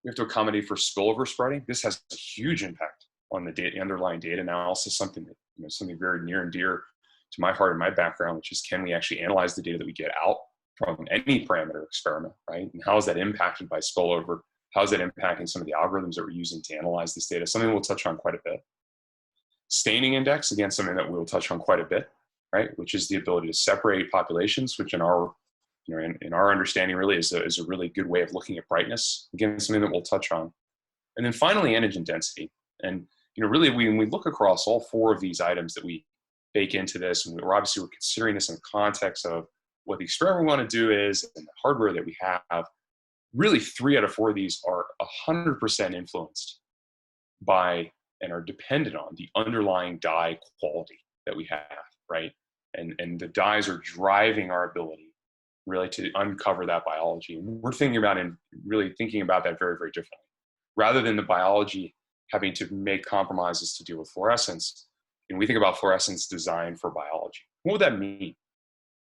We have to accommodate for spillover spreading. This has a huge impact on the data, underlying data analysis, something that, something very near and dear to my heart and my background, which is, can we actually analyze the data that we get out from any parameter experiment, right? And how is that impacted by spillover? How is that impacting some of the algorithms that we're using to analyze this data? Something we'll touch on quite a bit. Staining index, again, something that we'll touch on quite a bit, right? Which is the ability to separate populations, which in our, in our understanding really is a really good way of looking at brightness. Again, something that we'll touch on. And then finally, antigen density. And really, when we look across all four of these items that we bake into this, and we're considering this in the context of what the experiment we want to do is and the hardware that we have, really 3 out of 4 of these are 100% influenced by and are dependent on the underlying dye quality that we have, right? And the dyes are driving our ability really to uncover that biology. And we're thinking about that very, very differently. Rather than the biology having to make compromises to deal with fluorescence, and we think about fluorescence design for biology. What would that mean?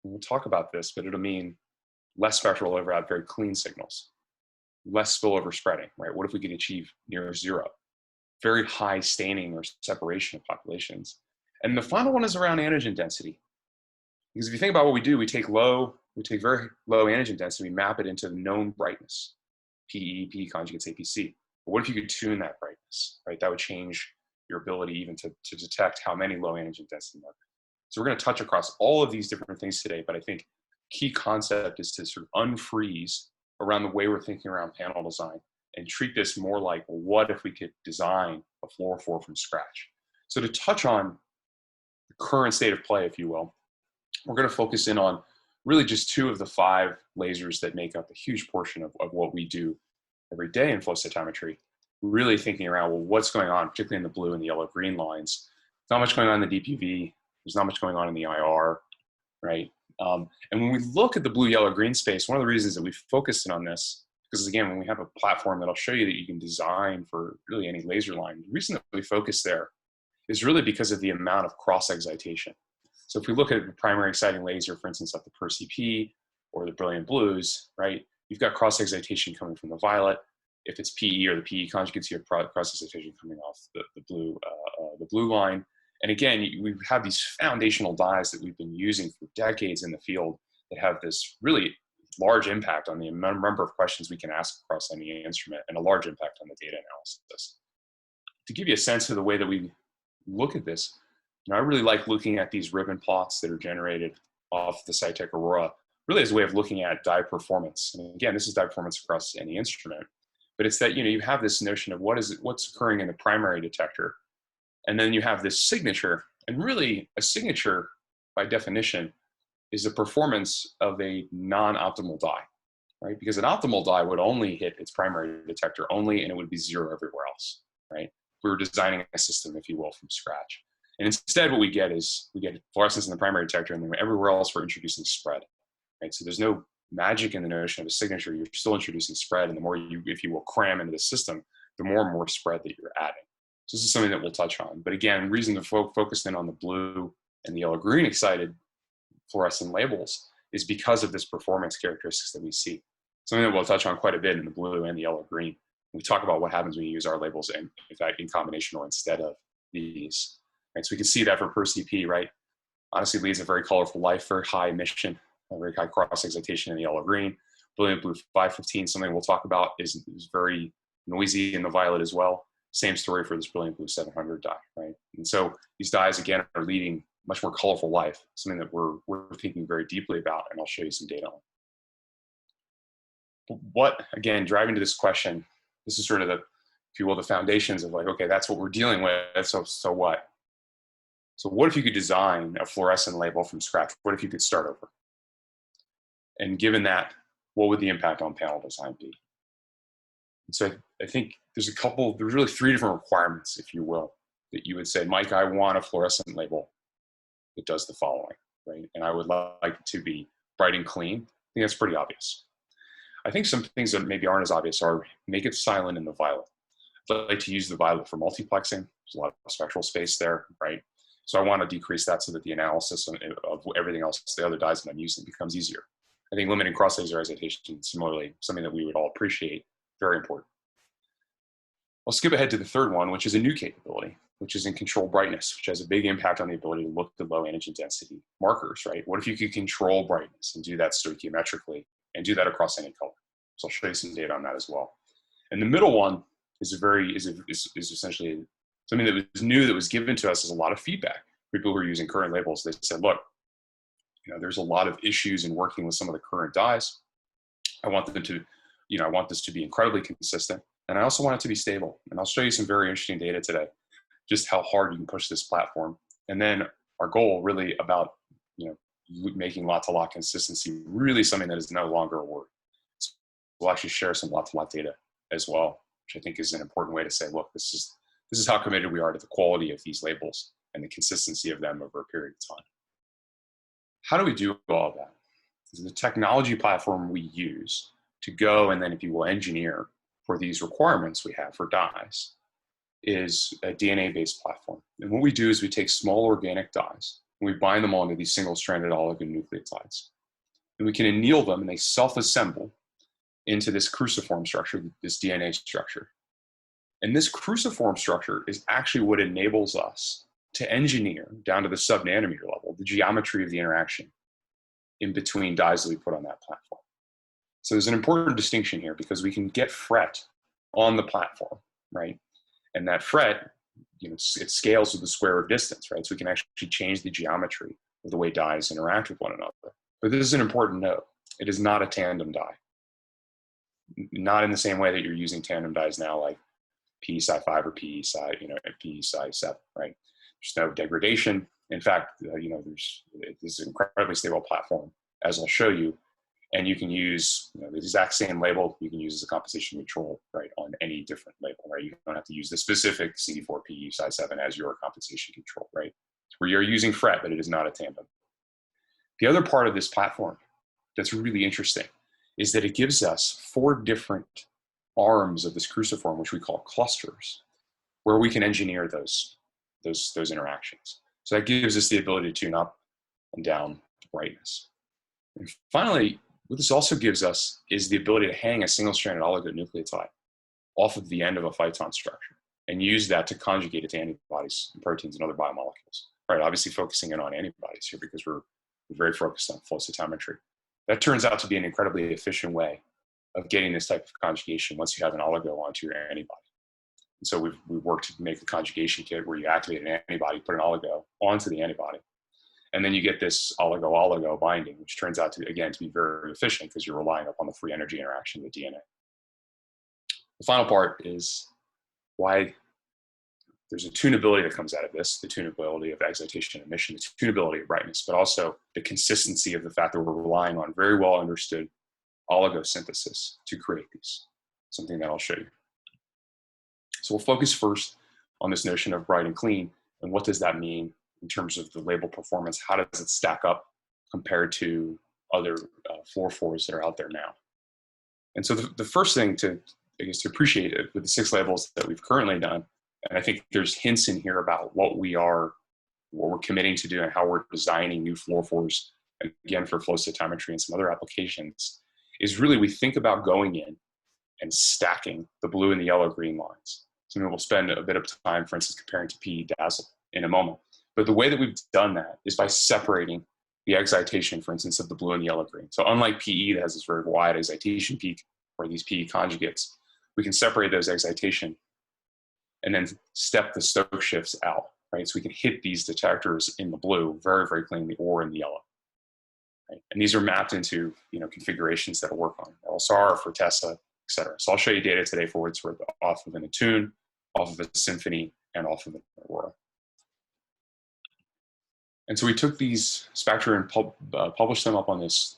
We'll talk about this, but it'll mean less spectral overlap, very clean signals, less spillover spreading, right? What if we could achieve near zero? Very high staining or separation of populations. And the final one is around antigen density. Because if you think about what we do, we take very low antigen density, we map it into the known brightness, PE, PE conjugates, APC. But what if you could tune that brightness, right? That would change your ability even to detect how many low antigen density markers. So we're going to touch across all of these different things today, but I think key concept is to sort of unfreeze around the way we're thinking around panel design and treat this more like, well, what if we could design a fluorophore from scratch? So to touch on the current state of play, if you will, we're going to focus in on really just 2 of the 5 lasers that make up a huge portion of what we do every day in flow cytometry. Really thinking around, well, what's going on, particularly in the blue and the yellow-green lines. There's not much going on in the DPV. There's not much going on in the IR, right? And when we look at the blue, yellow, green space, one of the reasons that we focused in on this, because again, when we have a platform that'll show you that you can design for really any laser line, the reason that we focus there is really because of the amount of cross-excitation. So if we look at the primary exciting laser, for instance, like the PER-CP or the brilliant blues, right? You've got cross-excitation coming from the violet. If it's PE or the PE conjugates, you have cross-excitation coming off the blue line. And again, we have these foundational dyes that we've been using for decades in the field that have this really large impact on the number of questions we can ask across any instrument and a large impact on the data analysis. To give you a sense of the way that we look at this, I really like looking at these ribbon plots that are generated off the Cytec Aurora, really as a way of looking at dye performance. And again, this is dye performance across any instrument, but it's that, you have this notion of what's occurring in the primary detector. And then you have this signature, and really a signature by definition is the performance of a non-optimal dye, right? Because an optimal dye would only hit its primary detector only, and it would be 0 everywhere else, right? We were designing a system, if you will, from scratch. And instead what we get is we get fluorescence in the primary detector, and then everywhere else we're introducing spread, right? So there's no magic in the notion of a signature. You're still introducing spread, and the more you, if you will, cram into the system, the more and more spread that you're adding. So this is something that we'll touch on. But again, reason to focus in on the blue and the yellow-green excited fluorescent labels is because of this performance characteristics that we see. Something that we'll touch on quite a bit in the blue and the yellow-green. We talk about what happens when you use our labels in fact, in combination or instead of these. Right? So we can see that for PER-CP, right? Honestly, leads a very colorful life, very high emission, very high cross-excitation in the yellow-green. Brilliant blue 515, something we'll talk about, is very noisy in the violet as well. Same story for this brilliant blue 700 dye, right? And so these dyes, again, are leading much more colorful life, something that we're thinking very deeply about, and I'll show you some data on. But what, again, driving to this question, this is sort of the, if you will, the foundations of like, okay, that's what we're dealing with, so what? So what if you could design a fluorescent label from scratch? What if you could start over? And given that, what would the impact on panel design be? And so I think there's really 3 different requirements, if you will, that you would say, Mike, I want a fluorescent label that does the following, right? And I would like it to be bright and clean. I think that's pretty obvious. I think some things that maybe aren't as obvious are make it silent in the violet. I like to use the violet for multiplexing. There's a lot of spectral space there, right? So I want to decrease that so that the analysis of everything else, the other dyes that I'm using, becomes easier. I think limiting cross-laser excitation, similarly, something that we would all appreciate, very important. I'll skip ahead to the third one, which is a new capability, which is in control brightness, which has a big impact on the ability to look at low antigen density markers, right? What if you could control brightness and do that stoichiometrically and do that across any color? So I'll show you some data on that as well. And the middle one is essentially something that was new, that was given to us as a lot of feedback. People who are using current labels, they said, look, there's a lot of issues in working with some of the current dyes. I want them to, I want this to be incredibly consistent. And I also want it to be stable. And I'll show you some very interesting data today, just how hard you can push this platform. And then our goal really about, making lot-to-lot consistency really something that is no longer a word. So we'll actually share some lot-to-lot data as well, which I think is an important way to say, look, this is how committed we are to the quality of these labels and the consistency of them over a period of time. How do we do all of that? The technology platform we use to go and then, if you will, engineer for these requirements we have for dyes is a DNA-based platform. And what we do is we take small organic dyes and we bind them all into these single-stranded oligonucleotides. And we can anneal them and they self-assemble into this cruciform structure, this DNA structure. And this cruciform structure is actually what enables us to engineer down to the sub-nanometer level the geometry of the interaction in between dyes that we put on that platform. So there's an important distinction here because we can get fret on the platform, right? And that fret, it scales with the square of distance, right? So we can actually change the geometry of the way dyes interact with one another. But this is an important note. It is not a tandem dye. Not in the same way that you're using tandem dyes now, like PE-Sci5 or PE-Sci7, right? There's no degradation. In fact, this is an incredibly stable platform, as I'll show you. And you can use the exact same label you can use as a composition control, right, on any different label, right? You don't have to use the specific CD4 PE-Sci7 as your composition control, right? Where you're using fret, but it is not a tandem. The other part of this platform that's really interesting is that it gives us 4 different arms of this cruciform, which we call clusters, where we can engineer those interactions. So that gives us the ability to tune up and down brightness. And finally, what this also gives us is the ability to hang a single-stranded oligonucleotide off of the end of a phyton structure and use that to conjugate it to antibodies and proteins and other biomolecules. Right, obviously focusing in on antibodies here because we're very focused on flow cytometry. That turns out to be an incredibly efficient way of getting this type of conjugation once you have an oligo onto your antibody. And so we've worked to make a conjugation kit where you activate an antibody, put an oligo onto the antibody, and then you get this oligo-oligo binding, which turns out to, again, to be very efficient because you're relying upon the free energy interaction with DNA. The final part is why there's a tunability that comes out of this, the tunability of excitation and emission, the tunability of brightness, but also the consistency of the fact that we're relying on very well understood oligosynthesis to create these, something that I'll show you. So we'll focus first on this notion of bright and clean, and what does that mean in terms of the label performance? How does it stack up compared to other fluorophores that are out there now? And so the first thing to appreciate it with the 6 labels that we've currently done, and I think there's hints in here about what we're committing to do and how we're designing new fluorophores, again, for flow cytometry and some other applications, is really we think about going in and stacking the blue and the yellow green lines. So we'll spend a bit of time, for instance, comparing to PE dazzle in a moment. But the way that we've done that is by separating the excitation, for instance, of the blue and the yellow green. So unlike PE that has this very wide excitation peak, or these PE conjugates, we can separate those excitation and then step the Stokes shifts out, right? So we can hit these detectors in the blue very, very cleanly, or in the yellow. Right? And these are mapped into configurations that'll work on LSR, for Tessa, et cetera. So I'll show you data today for what's worth off of an Attune, off of a Symphony, and off of an Aurora. And so we took these spectra and published them up on this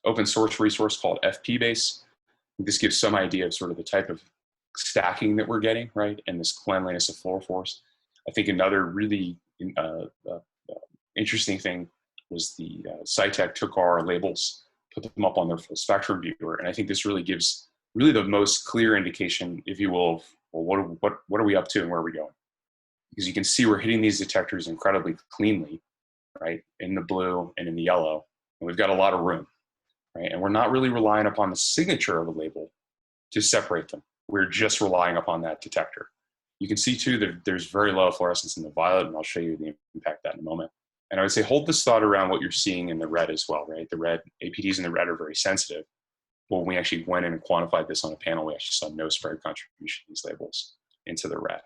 open source resource called FPBase. This gives some idea of sort of the type of stacking that we're getting, right? And this cleanliness of fluorophores. I think another really interesting thing was the Cytec took our labels, put them up on their full spectrum viewer. And I think this really gives the most clear indication, if you will, of, well, what are we up to and where are we going? Because you can see we're hitting these detectors incredibly cleanly, right? In the blue and in the yellow. And we've got a lot of room, right? And we're not really relying upon the signature of a label to separate them. we're just relying upon that detector. You can see too that there's very low fluorescence in the violet, and I'll show you the impact of that in a moment. And I would say hold this thought around what you're seeing in the red as well, right? The red, APDs in the red are very sensitive. But when we actually went in and quantified this on a panel, we actually saw no spread contribution of these labels into the red.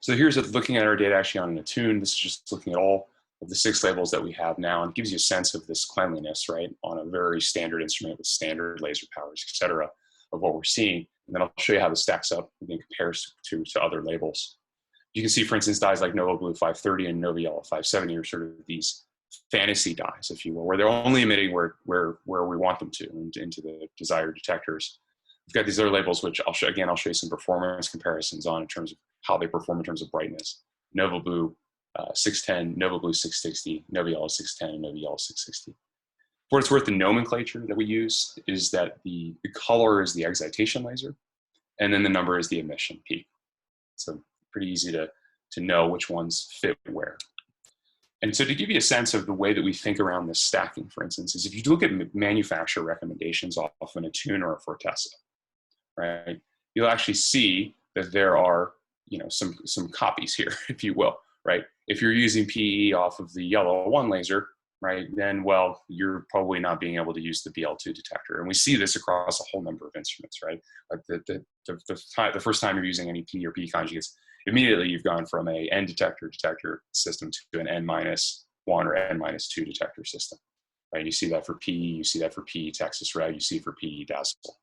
So here's looking at our data actually on an attune. This is just looking at all of the 6 labels that we have now, and it gives you a sense of this cleanliness, right, on a very standard instrument with standard laser powers, et cetera, of what we're seeing. And then I'll show you how this stacks up in comparison to other labels. You can see, for instance, dyes like Nova Blue 530 and Nova Yellow 570 are sort of these fantasy dyes, if you will, where they're only emitting where we want them to, into the desired detectors. We've got these other labels, which I'll show you some performance comparisons on in terms of how they perform in terms of brightness. Nova Blue 610, Nova Blue 660, Nova Yellow 610, and Nova Yellow 660. For what it's worth, the nomenclature that we use is that the color is the excitation laser, and then the number is the emission peak. So pretty easy to know which ones fit where. And so to give you a sense of the way that we think around this stacking, for instance, is if you look at manufacturer recommendations off an attune or a Fortessa, right, you'll actually see that there are, you know, some copies here, if you will, right? If you're using PE off of the yellow 1 laser, right, then, well, you're probably not being able to use the BL2 detector. And we see this across a whole number of instruments, right? Like the first time you're using any P or P conjugates, immediately you've gone from a N detector system to an N-1 or N-2 detector system, right? You see that for PE, you see that for PE Texas Red, you see it for PE Dazzle,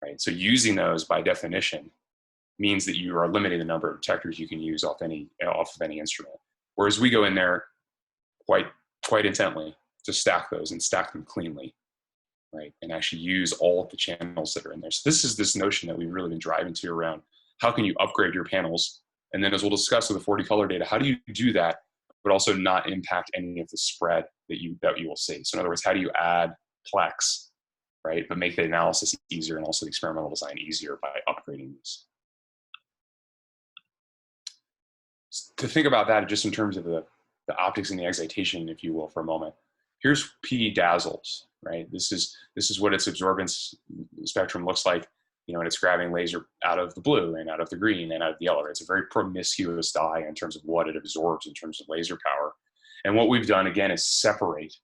right? So using those by definition means that you are limiting the number of detectors you can use off of any instrument. Whereas we go in there quite intently to stack those and stack them cleanly, right? And actually use all of the channels that are in there. So this is this notion that we've really been driving to around how can you upgrade your panels? And then as we'll discuss with the 40 color data, how do you do that, but also not impact any of the spread that you will see? So in other words, how do you add plex, right? But make the analysis easier and also the experimental design easier by upgrading these. To think about that just in terms of the optics and the excitation, if you will, for a moment. Here's PE dazzles, right? This is what its absorbance spectrum looks like, you know, and it's grabbing laser out of the blue and out of the green and out of the yellow. It's a very promiscuous dye in terms of what it absorbs in terms of laser power. And what we've done, again, is separate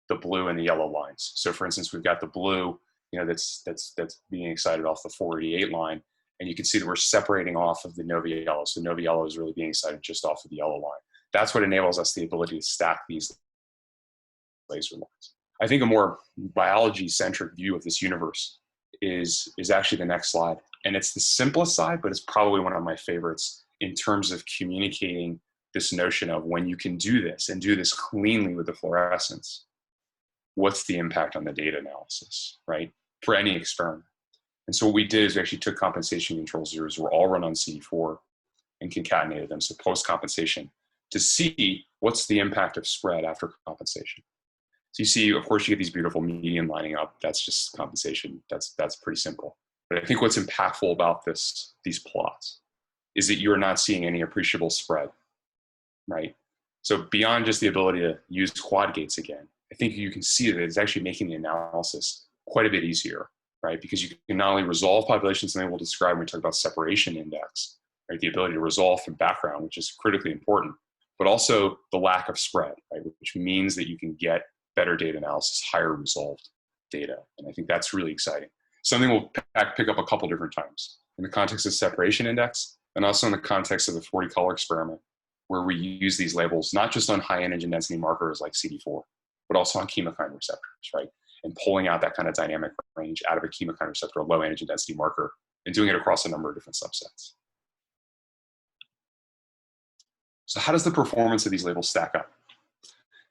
the blue and the yellow lines. So for instance, we've got the blue, you know, that's being excited off the 488 line. And you can see that we're separating off of the Nova Yellow. So Nova Yellow is really being excited just off of the yellow line. That's what enables us the ability to stack these laser lines. I think a more biology-centric view of this universe is actually the next slide. And it's the simplest side, but it's probably one of my favorites in terms of communicating this notion of when you can do this and do this cleanly with the fluorescence, what's the impact on the data analysis, right? For any experiment. And so what we did is we actually took compensation control zeros, were all run on CD4 and concatenated them, so post-compensation, to see what's the impact of spread after compensation. So you see, of course, you get these beautiful median lining up. That's just compensation. That's pretty simple. But I think what's impactful about these plots is that you're not seeing any appreciable spread, right? So beyond just the ability to use quad gates again, I think you can see that it's actually making the analysis quite a bit easier, right? Because you can not only resolve populations, something we'll describe when we talk about separation index, right? The ability to resolve from background, which is critically important, but also the lack of spread, right? Which means that you can get better data analysis, higher resolved data. And I think that's really exciting. Something we'll pick up a couple different times in the context of separation index, and also in the context of the 40 color experiment, where we use these labels, not just on high antigen density markers like CD4, but also on chemokine receptors, right? And pulling out that kind of dynamic range out of a chemokine receptor, a low antigen density marker, and doing it across a number of different subsets. So how does the performance of these labels stack up?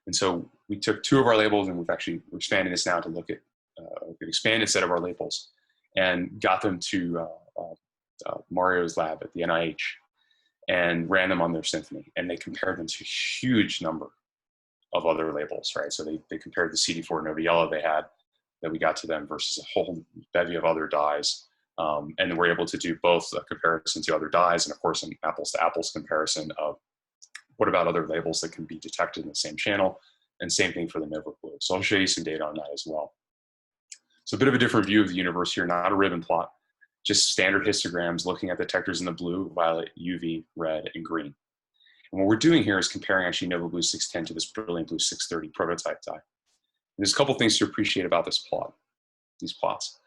And so we took 2 of our labels, and we're expanding this now to look at an expanded set of our labels, and got them to Mario's lab at the NIH and ran them on their Symphony. And they compared them to a huge number of other labels, right? So they compared the CD4 Nova Yellow they had that we got to them versus a whole bevy of other dyes. And then we're able to do both a comparison to other dyes and, of course, an apples to apples comparison of what about other labels that can be detected in the same channel, and same thing for the Nova Blue. So I'll show you some data on that as well. So a bit of a different view of the universe here, not a ribbon plot, just standard histograms looking at detectors in the blue, violet, UV, red, and green. And what we're doing here is comparing actually NovaBlue 610 to this Brilliant Blue 630 prototype dye. And there's a couple things to appreciate about this plot, these plots.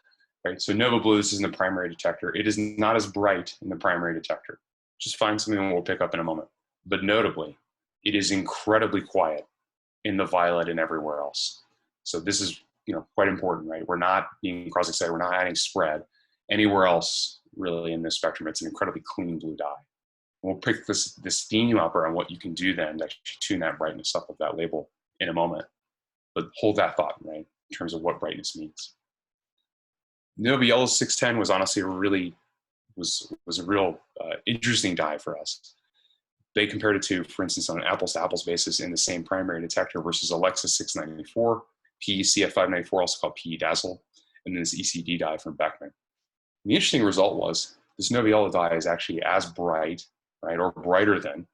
Right? So NovaBlue, this is in the primary detector. It is not as bright in the primary detector. Just find something we'll pick up in a moment. But notably, it is incredibly quiet in the violet and everywhere else. So this is quite important, right? We're not being cross-excited. We're not adding spread. Anywhere else, really, in this spectrum, it's an incredibly clean blue dye. And we'll pick this theme up around what you can do then to actually tune that brightness up of that label in a moment. But hold that thought, right, in terms of what brightness means. Nova Yellow 610 was honestly was a real interesting dye for us. They compared it to, for instance, on an apples-to-apples basis in the same primary detector versus Alexa 694, PECF 594, also called PE Dazzle, and then this ECD dye from Beckman. And the interesting result was this Nova Yellow dye is actually as bright, right, or brighter than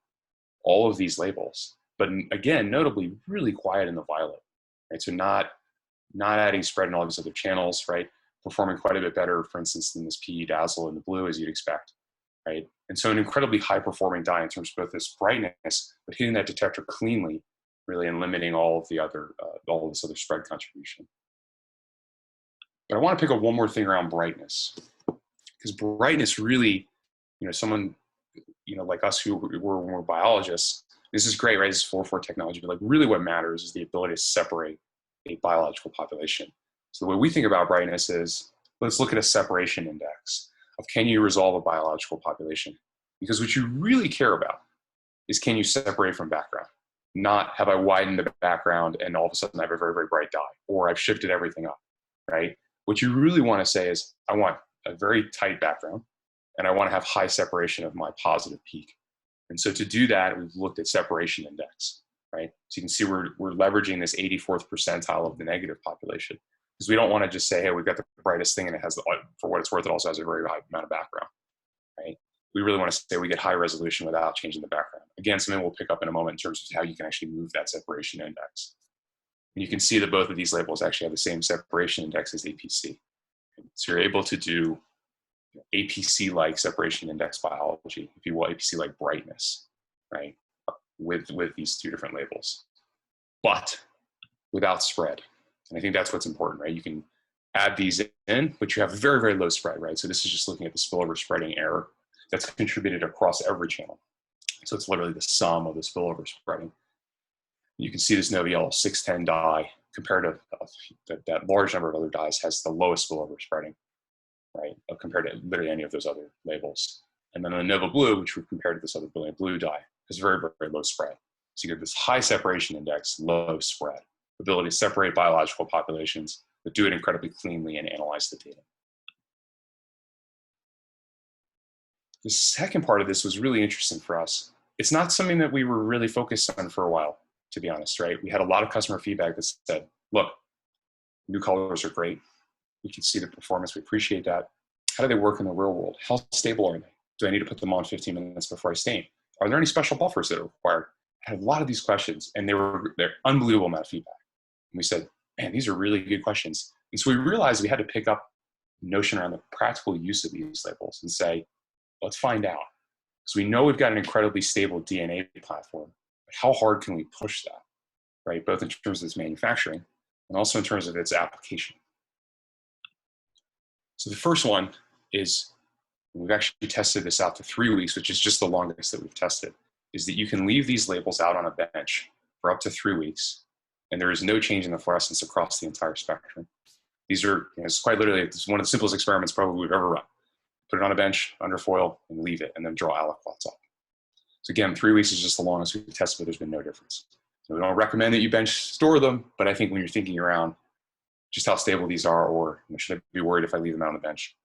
all of these labels, but again, notably really quiet in the violet, right? So not adding spread in all these other channels, right? Performing quite a bit better, for instance, than this PE Dazzle in the blue, as you'd expect, right? And so an incredibly high-performing dye in terms of both this brightness, but hitting that detector cleanly, really, and limiting all of the other, all of this other spread contribution. But I want to pick up one more thing around brightness, because brightness really, someone, like us who we're biologists, this is great, right? This is 4-4 technology, but like really what matters is the ability to separate a biological population. So the way we think about brightness is, let's look at a separation index of can you resolve a biological population? Because what you really care about is can you separate from background? Not have I widened the background and all of a sudden I have a very, very bright dye, or I've shifted everything up, right? What you really want to say is I want a very tight background and I want to have high separation of my positive peak. And so to do that, we've looked at separation index, right? So you can see we're leveraging this 84th percentile of the negative population, because we don't want to just say, hey, we've got the brightest thing and it has, for what it's worth, it also has a very high amount of background, right? We really want to say we get high resolution without changing the background. Again, something we'll pick up in a moment in terms of how you can actually move that separation index. And you can see that both of these labels actually have the same separation index as APC. So you're able to do APC-like separation index biology, if you will, APC-like brightness, right, with these two different labels, but without spread. And I think that's what's important, right? You can add these in, but you have very, very low spread, right? So this is just looking at the spillover spreading error that's contributed across every channel. So it's literally the sum of the spillover spreading. You can see this Nova Yellow 610 dye compared to that large number of other dyes has the lowest spillover spreading, right, compared to literally any of those other labels. And then the Nova Blue, which we've compared to this other Brilliant Blue dye, has very, very, very low spread. So you get this high separation index, low spread, ability to separate biological populations, but do it incredibly cleanly and analyze the data. The second part of this was really interesting for us. It's not something that we were really focused on for a while, to be honest, right? We had a lot of customer feedback that said, look, new colors are great. We can see the performance. We appreciate that. How do they work in the real world? How stable are they? Do I need to put them on 15 minutes before I stain? Are there any special buffers that are required? I had a lot of these questions, and they're unbelievable amount of feedback. And we said, man, these are really good questions. And so we realized we had to pick up the notion around the practical use of these labels and say, let's find out. So we know we've got an incredibly stable DNA platform, but how hard can we push that, right? Both in terms of its manufacturing and also in terms of its application. So the first one is, we've actually tested this out to 3 weeks, which is just the longest that we've tested, is that you can leave these labels out on a bench for up to 3 weeks, and there is no change in the fluorescence across the entire spectrum. These are, it's quite literally, it's one of the simplest experiments probably we've ever run. Put it on a bench, under foil, and leave it, and then draw aliquots up. So again, 3 weeks is just the longest we've tested, but there's been no difference. So we don't recommend that you bench store them, but I think when you're thinking around just how stable these are, or should I be worried if I leave them out on the bench?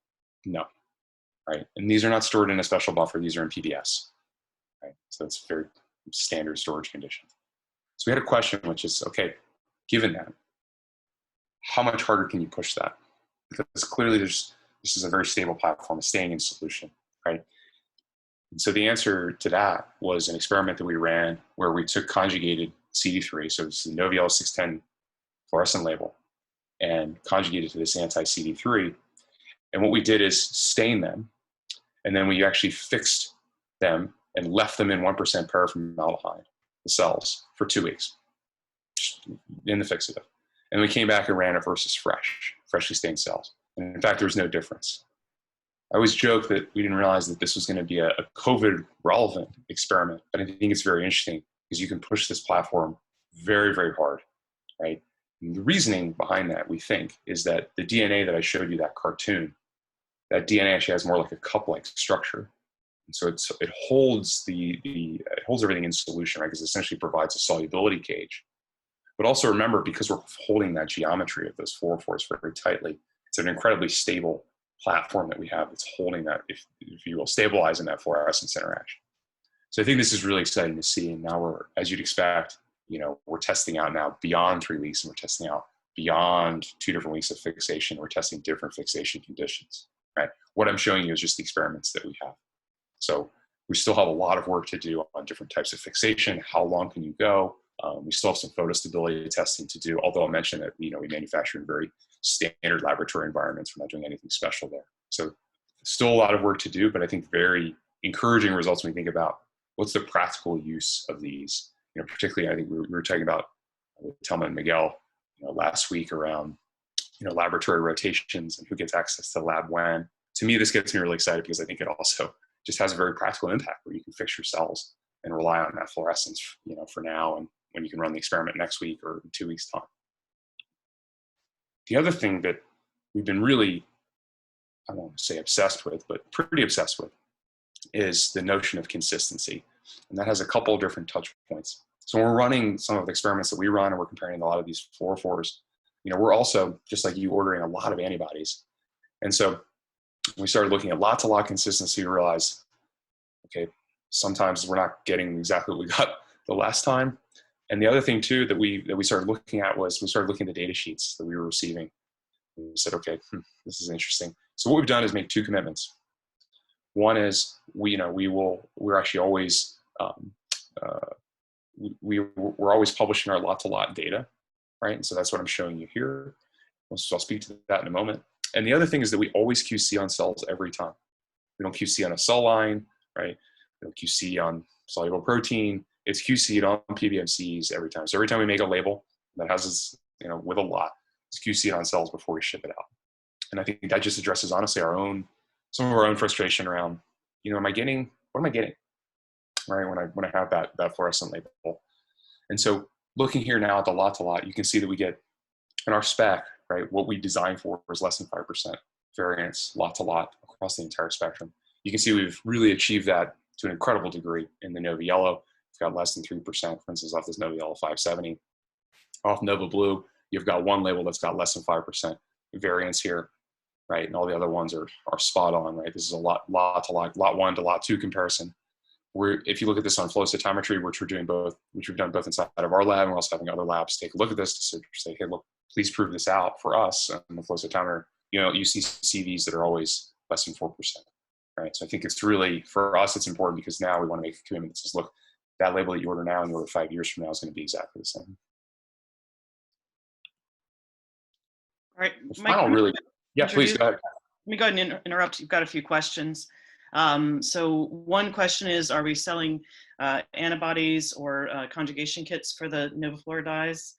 No, right? And these are not stored in a special buffer. These are in PBS, right? So it's very standard storage condition. So we had a question, which is, okay, given that, how much harder can you push that? Because clearly this is a very stable platform, a staying in solution, right? And so the answer to that was an experiment that we ran where we took conjugated CD3, so it's the NovaFluors 610 fluorescent label, and conjugated to this anti-CD3. And what we did is stain them, and then we actually fixed them and left them in 1% paraformaldehyde, the cells, for 2 weeks in the fixative. And we came back and ran it versus freshly stained cells. And in fact, there was no difference. I always joke that we didn't realize that this was going to be a COVID relevant experiment, but I think it's very interesting because you can push this platform very, very hard, right? And the reasoning behind that, we think, is that the DNA that I showed you, that cartoon, that DNA actually has more like a cup-like structure. And so it holds it holds everything in solution, right? Because it essentially provides a solubility cage. But also remember, because we're holding that geometry of those fluorophores very tightly, it's an incredibly stable platform that we have that's holding that, if you will, stabilizing that fluorescence interaction. So I think this is really exciting to see. And now we're, as you'd expect, we're testing out now beyond 3 weeks, and we're testing out beyond 2 different weeks of fixation. We're testing different fixation conditions, right? What I'm showing you is just the experiments that we have. So we still have a lot of work to do on different types of fixation. How long can you go? We still have some photostability testing to do, although I mentioned that we manufacture in very standard laboratory environments. We're not doing anything special there. So still a lot of work to do, but I think very encouraging results when we think about what's the practical use of these. Particularly, I think we were talking about with Thelma and Miguel last week around laboratory rotations and who gets access to the lab when. To me, this gets me really excited because I think it also just has a very practical impact where you can fix your cells and rely on that fluorescence, for now, and when you can run the experiment next week or in 2 weeks' time. The other thing that we've been really, I won't say obsessed with, but pretty obsessed with, is the notion of consistency. And that has a couple of different touch points. So when we're running some of the experiments that we run, and we're comparing a lot of these fluorophores, we're also, just like you, ordering a lot of antibodies. And so we started looking at lot to lot consistency. We realized, okay, sometimes we're not getting exactly what we got the last time. And the other thing too that we started looking at was we started looking at the data sheets that we were receiving. And we said, okay, this is interesting. So what we've done is make 2 commitments. One is we're actually always we're always publishing our lot to lot data, right? And so that's what I'm showing you here. So I'll speak to that in a moment. And the other thing is that we always QC on cells every time. We don't QC on a cell line, right? We don't QC on soluble protein. It's QC'd on PBMCs every time. So every time we make a label that has this, with a lot, it's QC'd on cells before we ship it out. And I think that just addresses, honestly, some of our own frustration around, what am I getting, right? When I have that fluorescent label. And so looking here now at the lot to lot, you can see that we get in our spec, right, what we designed for is less than 5% variance lot to lot across the entire spectrum. You can see we've really achieved that to an incredible degree in the Nova Yellow. We've got less than 3%, for instance, off this Nova Yellow 570. Off Nova Blue, you've got one label that's got less than 5% variance here, right? And all the other ones are spot on, right? This is a lot to lot 1 to lot 2 comparison. If you look at this on flow cytometry, which we've done both inside of our lab, and we're also having other labs take a look at this to say, hey, look, please prove this out for us on the flow cytometer. You see CVs that are always less than 4%, right? So I think it's really, for us, it's important because now we want to make a commitment that says, look, that label that you order now and you order 5 years from now is going to be exactly the same. All right. Mike, please go ahead. Let me go ahead and interrupt. You've got a few questions. So one question is, are we selling antibodies or conjugation kits for the NovaFluor dyes?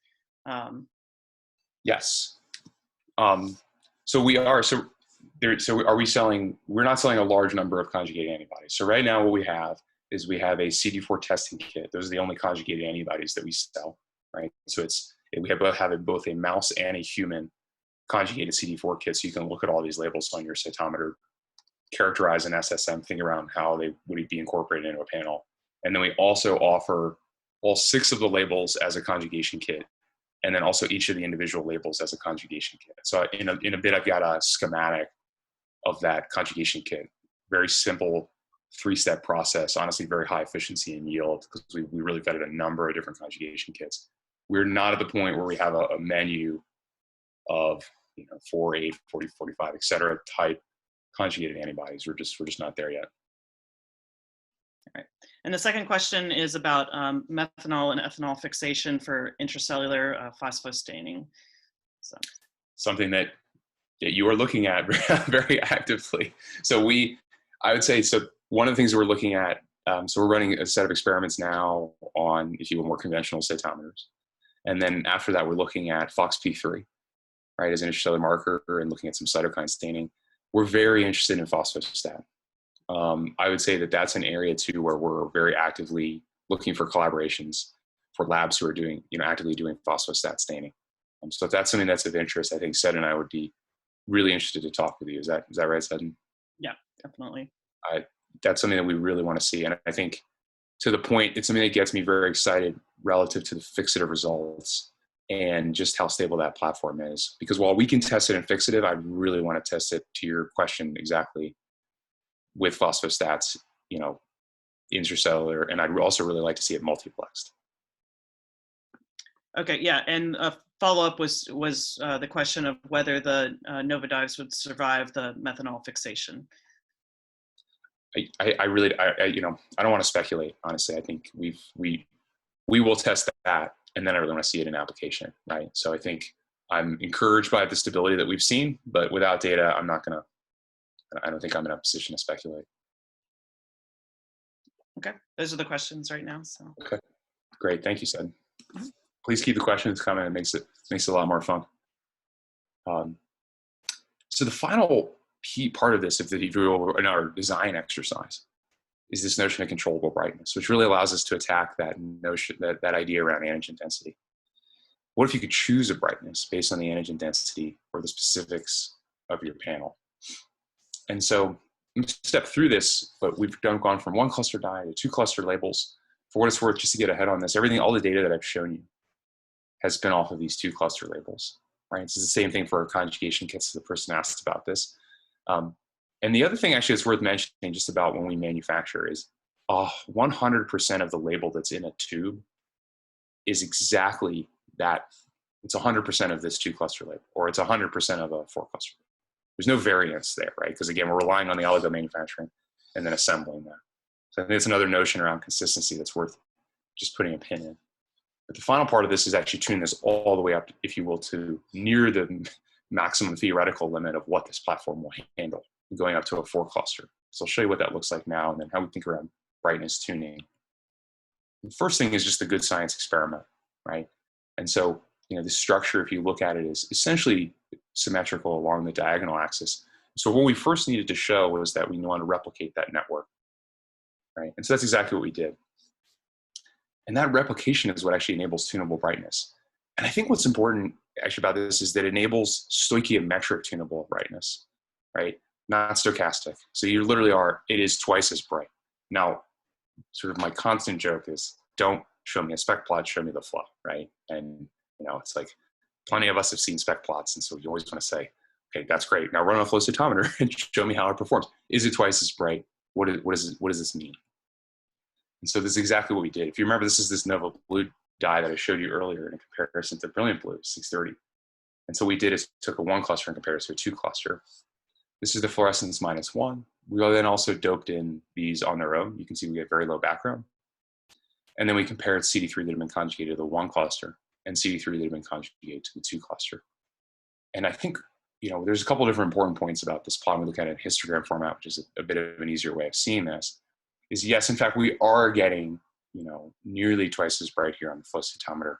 Yes. So we are. So are we selling? We're not selling a large number of conjugated antibodies. So right now what we have is we have a CD4 testing kit. Those are the only conjugated antibodies that we sell, right? So we have both a mouse and a human conjugated CD4 kit. So you can look at all these labels on your cytometer, characterize an SSM, think around how they would be incorporated into a panel. And then we also offer all 6 of the labels as a conjugation kit, and then also each of the individual labels as a conjugation kit. So in a bit, I've got a schematic of that conjugation kit. Very simple 3-step process, honestly very high efficiency and yield because we really vetted a number of different conjugation kits. We're not at the point where we have a menu of 4, 8, 40, 45, et cetera, type conjugated antibodies. We're just not there yet. All right. And the second question is about methanol and ethanol fixation for intracellular phosphostaining. something that you are looking at very actively. So I would say, so one of the things that we're looking at, so we're running a set of experiments now on, if you will, more conventional cytometers. And then after that, we're looking at FOXP3, right, as an intracellular marker and looking at some cytokine staining. We're very interested in phosphostat. I would say that that's an area too where we're very actively looking for collaborations for labs who are doing, actively doing phosphostat staining. So if that's something that's of interest, I think Sed and I would be really interested to talk with you. Is that right, Sed? Yeah, definitely. That's something that we really want to see. And I think to the point, it's something that gets me very excited relative to the fixative results and just how stable that platform is. Because while we can test it in fixative, I really want to test it, to your question exactly, with phosphostats, intracellular, and I'd also really like to see it multiplexed. Okay, yeah, and a follow-up was the question of whether the NovaDives would survive the methanol fixation. I really don't want to speculate, honestly. I think we will test that, and then I really want to see it in application, right? So I think I'm encouraged by the stability that we've seen, but without data, I don't think I'm in a position to speculate. Okay, those are the questions right now. So okay, great, thank you, Sed. Please keep the questions coming. It makes it a lot more fun. So the final key part of this, if you do in our design exercise, is this notion of controllable brightness, which really allows us to attack that notion, that idea around antigen density. What if you could choose a brightness based on the antigen density or the specifics of your panel? And so let's step through this, but we've gone from 1 cluster dye to 2 cluster labels. For what it's worth, just to get ahead on this, all the data that I've shown you has been off of these 2 cluster labels, right? It's the same thing for our conjugation kits. The person asked about this. And the other thing actually that's worth mentioning just about when we manufacture is 100% of the label that's in a tube is exactly that. It's 100% of this 2 cluster label, or it's 100% of a 4 cluster. There's no variance there, right? Because again, we're relying on the oligo manufacturing and then assembling that. So I think it's another notion around consistency that's worth just putting a pin in. But the final part of this is actually tune this all the way up, if you will, to near the maximum theoretical limit of what this platform will handle, going up to a 4 cluster. So I'll show you what that looks like now and then how we think around brightness tuning. The first thing is just a good science experiment, right? And so, the structure, if you look at it, is essentially symmetrical along the diagonal axis. So what we first needed to show was that we want to replicate that network, right? And so that's exactly what we did. And that replication is what actually enables tunable brightness. And I think what's important actually about this is that it enables stoichiometric tunable brightness, right? Not stochastic. So you literally it is twice as bright. Now, sort of my constant joke is, don't show me a spec plot, show me the flow, right? And, it's like plenty of us have seen spec plots. And so you always want to say, okay, that's great. Now run a flow cytometer and show me how it performs. Is it twice as bright? What does this mean? And so this is exactly what we did. If you remember, this is this Nova blue dye that I showed you earlier in comparison to brilliant blue, 630. And so what we did is took a 1 cluster and compared it to a 2 cluster. This is the fluorescence -1. We then also doped in these on their own. You can see we get very low background. And then we compared CD3 that had been conjugated to the 1 cluster and CD3 that had been conjugated to the 2 cluster. And I think, there's a couple of different important points about this plot. We look at it in histogram format, which is a bit of an easier way of seeing this. Is yes, in fact, we are getting, nearly twice as bright here on the flow cytometer.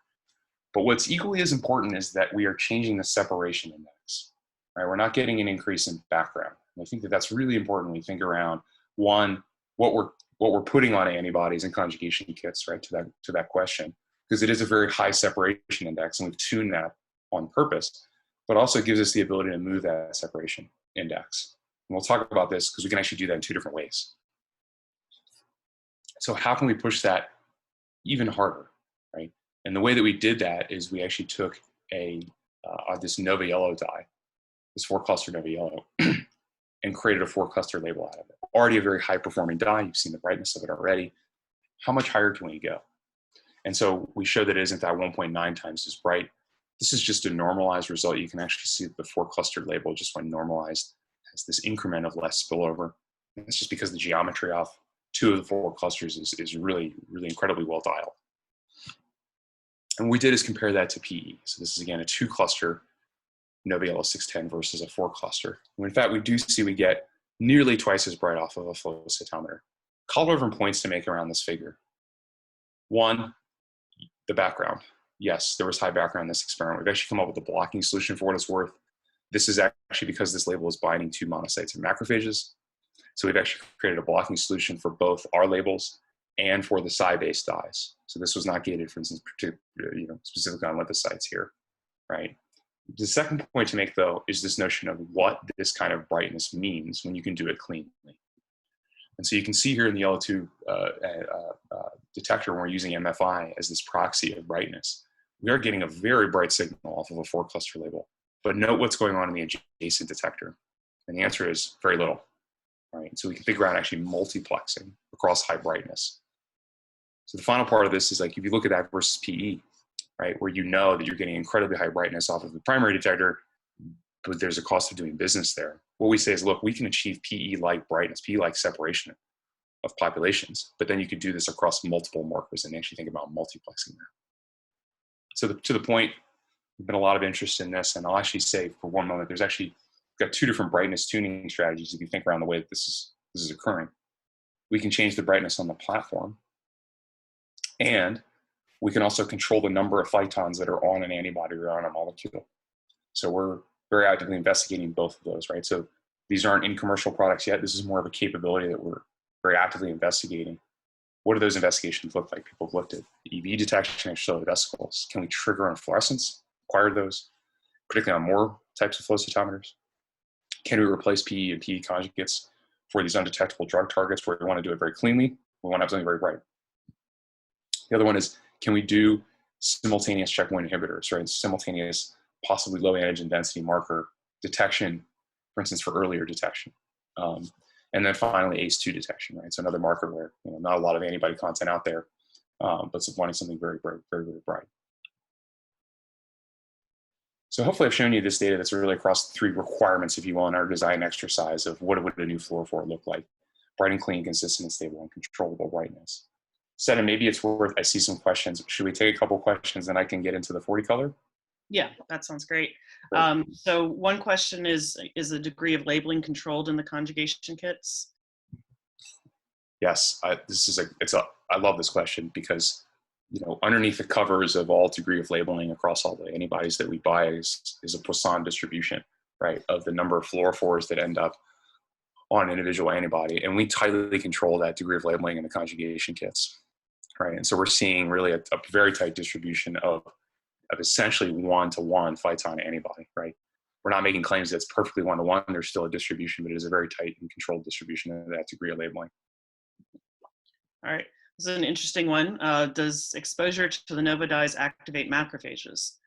But what's equally as important is that we are changing the separation index, right? We're not getting an increase in background. And I think that that's really important when we think around, one, what we're putting on antibodies and conjugation kits, right, to that question, because it is a very high separation index, and we've tuned that on purpose, but also gives us the ability to move that separation index. And we'll talk about this because we can actually do that in 2 different ways. So how can we push that even harder, right? And the way that we did that is we actually took this Nova Yellow dye, this 4 cluster Nova Yellow, and created a 4 cluster label out of it. Already a very high performing dye. You've seen the brightness of it already. How much higher can we go? And so we showed that it isn't that 1.9 times as bright. This is just a normalized result. You can actually see that the 4 cluster label, just when normalized, has this increment of less spillover. And it's just because the geometry off 2 of the 4 clusters is really, really incredibly well dialed. And what we did is compare that to PE. So this is again a 2 cluster NovaFluors versus a 4 cluster. In fact, we do see we get nearly twice as bright off of a flow cytometer. Couple of different points to make around this figure. One, the background. Yes, there was high background in this experiment. We've actually come up with a blocking solution for what it's worth. This is actually because this label is binding to monocytes and macrophages. So we've actually created a blocking solution for both our labels and for the Cy-based dyes. So this was not gated, for instance, specifically on lymphocytes here, right? The second point to make, though, is this notion of what this kind of brightness means when you can do it cleanly. And so you can see here in the yellow tube detector, when we're using MFI as this proxy of brightness, we are getting a very bright signal off of a 4 cluster label. But note what's going on in the adjacent detector. And the answer is very little, right? So we can figure out actually multiplexing across high brightness. So the final part of this is like, if you look at that versus PE, right, where you know that you're getting incredibly high brightness off of the primary detector, but there's a cost of doing business there. What we say is, look, we can achieve PE-like brightness, PE-like separation of populations, but then you could do this across multiple markers and actually think about multiplexing there. So to the point, there's been a lot of interest in this, and I'll actually say for one moment, there's actually got 2 different brightness tuning strategies if you think around the way that this is occurring. We can change the brightness on the platform, and we can also control the number of phitons that are on an antibody or on a molecule. So we're very actively investigating both of those, right? So these aren't in commercial products yet. This is more of a capability that we're very actively investigating. What do those investigations look like? People have looked at EV detection and extracellular vesicles. Can we trigger on fluorescence? Acquire those, particularly on more types of flow cytometers. Can we replace PE and PE conjugates for these undetectable drug targets where we want to do it very cleanly? We want to have something very bright. The other one is, can we do simultaneous checkpoint inhibitors, right? Simultaneous, possibly low antigen density marker detection, for instance, for earlier detection. And then finally, ACE2 detection, right? So another marker where not a lot of antibody content out there, but wanting something very bright, very, very bright. So hopefully I've shown you this data that's really across the 3 requirements, if you will, in our design exercise of what would a new fluorophore look like: bright and clean, consistent and stable, and controllable brightness. Said, and maybe it's worth, I see some questions. Should we take a couple questions and I can get into the 40 color? Yeah, that sounds great. So one question is the degree of labeling controlled in the conjugation kits? Yes, I love this question because, underneath the covers of all degree of labeling across all the antibodies that we buy is a Poisson distribution, right, of the number of fluorophores that end up on an individual antibody. And we tightly control that degree of labeling in the conjugation kits, right? And so we're seeing really a very tight distribution of essentially 1-to-1 phyton antibody, right? We're not making claims that it's perfectly 1-to-1. There's still a distribution, but it is a very tight and controlled distribution of that degree of labeling. All right, this is an interesting one. Does exposure to the Nova dyes activate macrophages?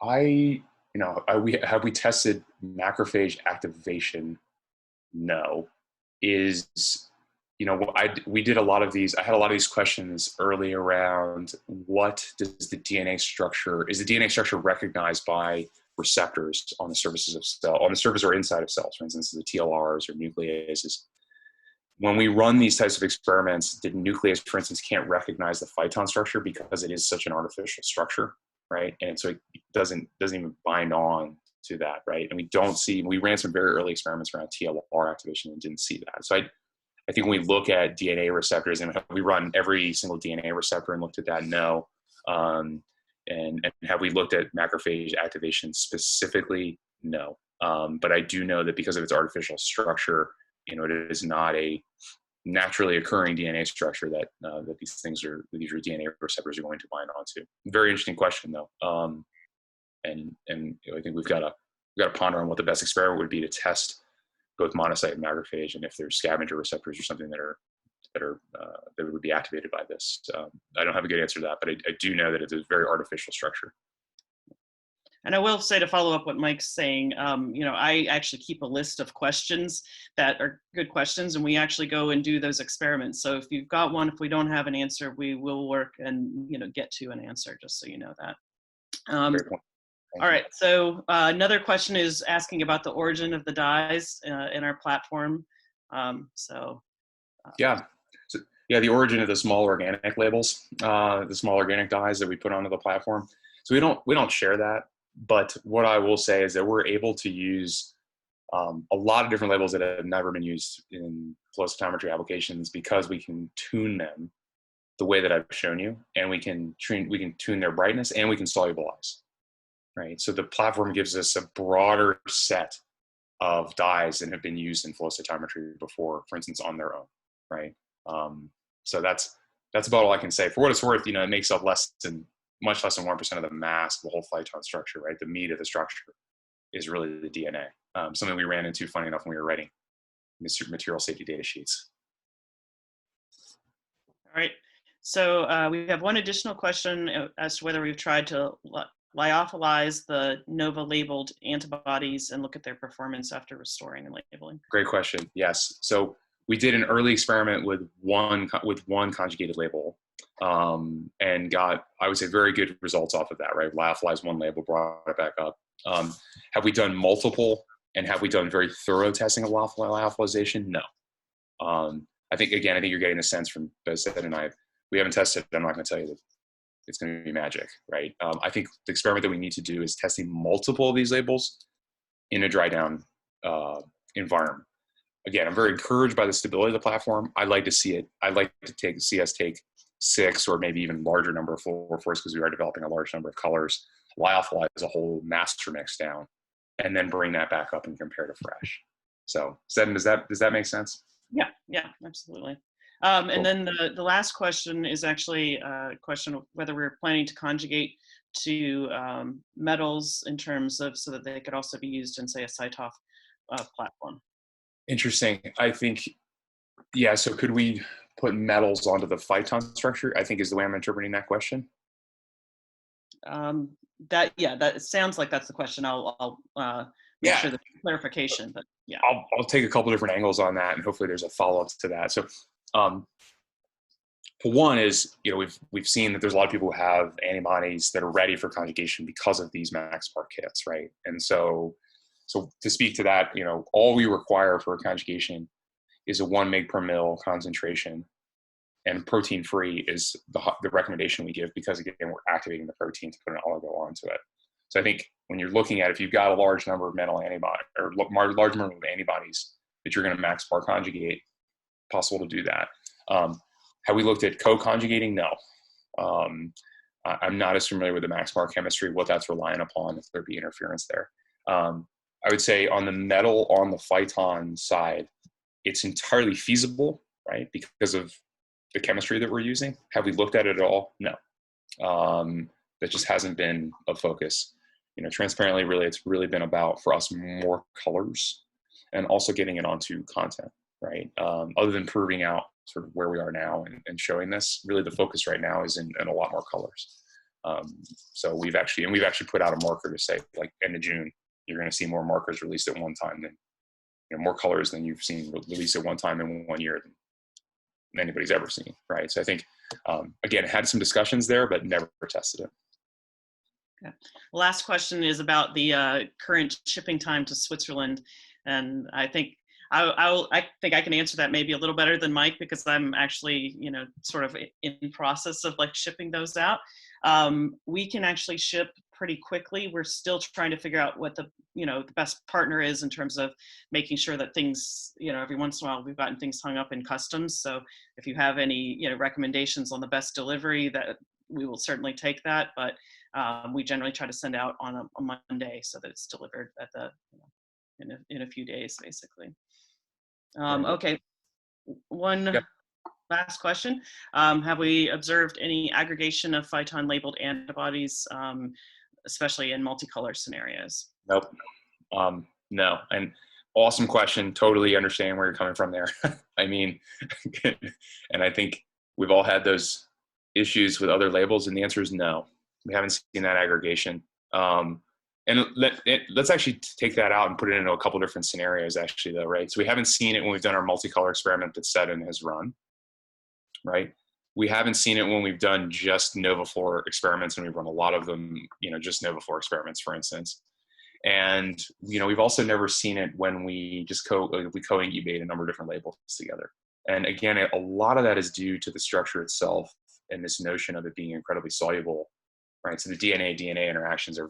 Have we tested macrophage activation? No. We did a lot of these. I had a lot of these questions early around what does the DNA structure, is the DNA structure recognized by receptors on the surfaces of on the surface or inside of cells, for instance, the TLRs or nucleases. When we run these types of experiments, the nuclease, for instance, can't recognize the phyton structure because it is such an artificial structure, right? And so it doesn't even bind on to that, right? And we ran some very early experiments around TLR activation and didn't see that. So I think when we look at DNA receptors, and we run every single DNA receptor and looked at that, no. And have we looked at macrophage activation specifically? No. But I do know that because of its artificial structure, it is not a naturally occurring DNA structure that these DNA receptors are going to bind onto. Very interesting question, though. And I think we've got to ponder on what the best experiment would be to test both monocyte and macrophage, and if there's scavenger receptors or something that would be activated by this. I don't have a good answer to that, but I do know that it's a very artificial structure. And I will say, to follow up what Mike's saying, I actually keep a list of questions that are good questions, and we actually go and do those experiments. So if you've got one, if we don't have an answer, we will work and get to an answer, just so you know that. Great point. All right, so another question is asking about the origin of the dyes in our platform. The origin of the small organic labels, the small organic dyes that we put onto the platform. So we don't share that. But what I will say is that we're able to use a lot of different labels that have never been used in flow cytometry applications because we can tune them the way that I've shown you, and we can tune their brightness, and we can solubilize, right? So the platform gives us a broader set of dyes than have been used in flow cytometry before, for instance, on their own, right? So that's about all I can say. For what it's worth, it makes up much less than 1% of the mass of the whole phyton structure, right? The meat of the structure is really the DNA. Something we ran into, funny enough, when we were writing material safety data sheets. All right. So we have one additional question as to whether we've tried to lyophilize the Nova labeled antibodies and look at their performance after restoring and labeling. Great question. Yes. So we did an early experiment with one conjugated label, and got, I would say, very good results off of that, right? Lyophilized one label, brought it back up. Have we done multiple, and have we done very thorough testing of lyophilization? No. I think you're getting a sense from Bezed and I. We haven't tested it. I'm not going to tell you that it's going to be magic, right? I think the experiment that we need to do is testing multiple of these labels in a dry down environment. Again, I'm very encouraged by the stability of the platform. I'd like to see it. I'd like to see us take 6 or maybe even larger number of fluorophores, because we are developing a large number of colors, lyophilize a whole master mix down, and then bring that back up and compare to fresh. So, Seddon, does that make sense? Yeah, absolutely. And then the last question is actually a question of whether we're planning to conjugate to metals in terms of, so that they could also be used in, say, a Cytoph platform. Interesting. I think, yeah, so could we put metals onto the phyton structure, I think, is the way I'm interpreting that question. That sounds like that's the question. I'll make sure there's clarification, but yeah. I'll take a couple different angles on that, and hopefully there's a follow-up to that. So for one is, we've seen that there's a lot of people who have antibodies that are ready for conjugation because of these MaxPar kits, right? And so to speak to that, all we require for a conjugation is a 1 mg per mil concentration, and protein free is the recommendation we give, because again, we're activating the protein to put an oligo onto it. So I think when you're looking at, if you've got a large number of metal antibodies, or large number of antibodies that you're going to MaxPar conjugate, possible to do that. Have we looked at co-conjugating? No. I'm not as familiar with the MaxPar chemistry, what that's relying upon, if there be interference there. I would say on the metal, on the phyton side, it's entirely feasible, right? Because of the chemistry that we're using. Have we looked at it at all? No. That just hasn't been a focus. Transparently, really, it's really been about, for us, more colors and also getting it onto content, right? Other than proving out sort of where we are now and showing this, really the focus right now is in a lot more colors. So we've actually put out a marker to say, like, end of June, you're going to see more markers released at one time than, more colors than you've seen released at one time in 1 year than anybody's ever seen, right? So I think, again, had some discussions there, but never tested it. Okay. Last question is about the current shipping time to Switzerland, and I think I think I can answer that maybe a little better than Mike, because I'm actually sort of in process of like shipping those out. We can actually ship pretty quickly. We're still trying to figure out what the best partner is in terms of making sure that things, every once in a while we've gotten things hung up in customs. So if you have any recommendations on the best delivery, that we will certainly take that. But we generally try to send out on a Monday so that it's delivered at the in a few days, basically. Okay, one last question. Have we observed any aggregation of phyton labeled antibodies, especially in multicolor scenarios? Nope. No. And awesome question. Totally understand where you're coming from there. I mean, and I think we've all had those issues with other labels, and the answer is no. We haven't seen that aggregation. And let's actually take that out and put it into a couple different scenarios, actually, though, right? So we haven't seen it when we've done our multicolor experiment that Seddon has run, right? We haven't seen it when we've done just NovaFluor experiments, and we've run a lot of them, just NovaFluor experiments, for instance. And, we've also never seen it when we just co-incubate a number of different labels together. And again, a lot of that is due to the structure itself and this notion of it being incredibly soluble right? So the DNA interactions are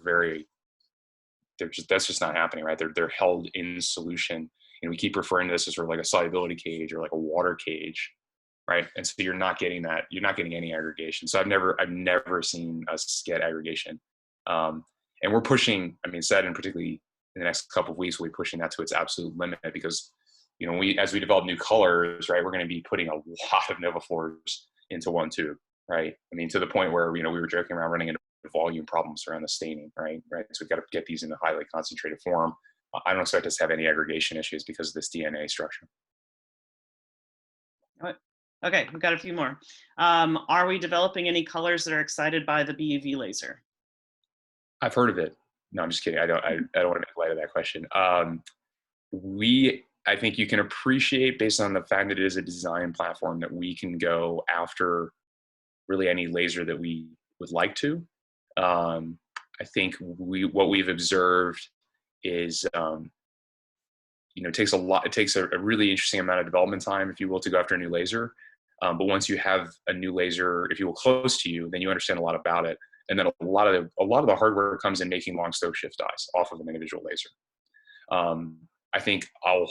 that's just not happening, right? They're held in solution. And we keep referring to this as sort of like a solubility cage or like a water cage, right? And so you're not getting that, you're not getting any aggregation. So I've never seen us get aggregation. And we're pushing, I mean, said, and particularly in the next couple of weeks, we'll be pushing that to its absolute limit because, you know, as we develop new colors, right, we're going to be putting a lot of NovaFluors into one tube, right? I mean, to the point where, you know, we were joking around running into volume problems around the staining, right? So we've got to get these in a highly concentrated form. I don't expect us to have any aggregation issues because of this DNA structure. Okay, we've got a few more. Are we developing any colors that are excited by the BUV laser? I've heard of it. No, I'm just kidding. I don't want to make light of that question. I think you can appreciate, based on the fact that it is a design platform, that we can go after really any laser that we would like to. I think what we've observed is, you know, it takes a really interesting amount of development time, if you will, to go after a new laser. But once you have a new laser, if you will, close to you, then you understand a lot about it. And then a lot of the hardware comes in making long stoke shift dies off of an individual laser. I think I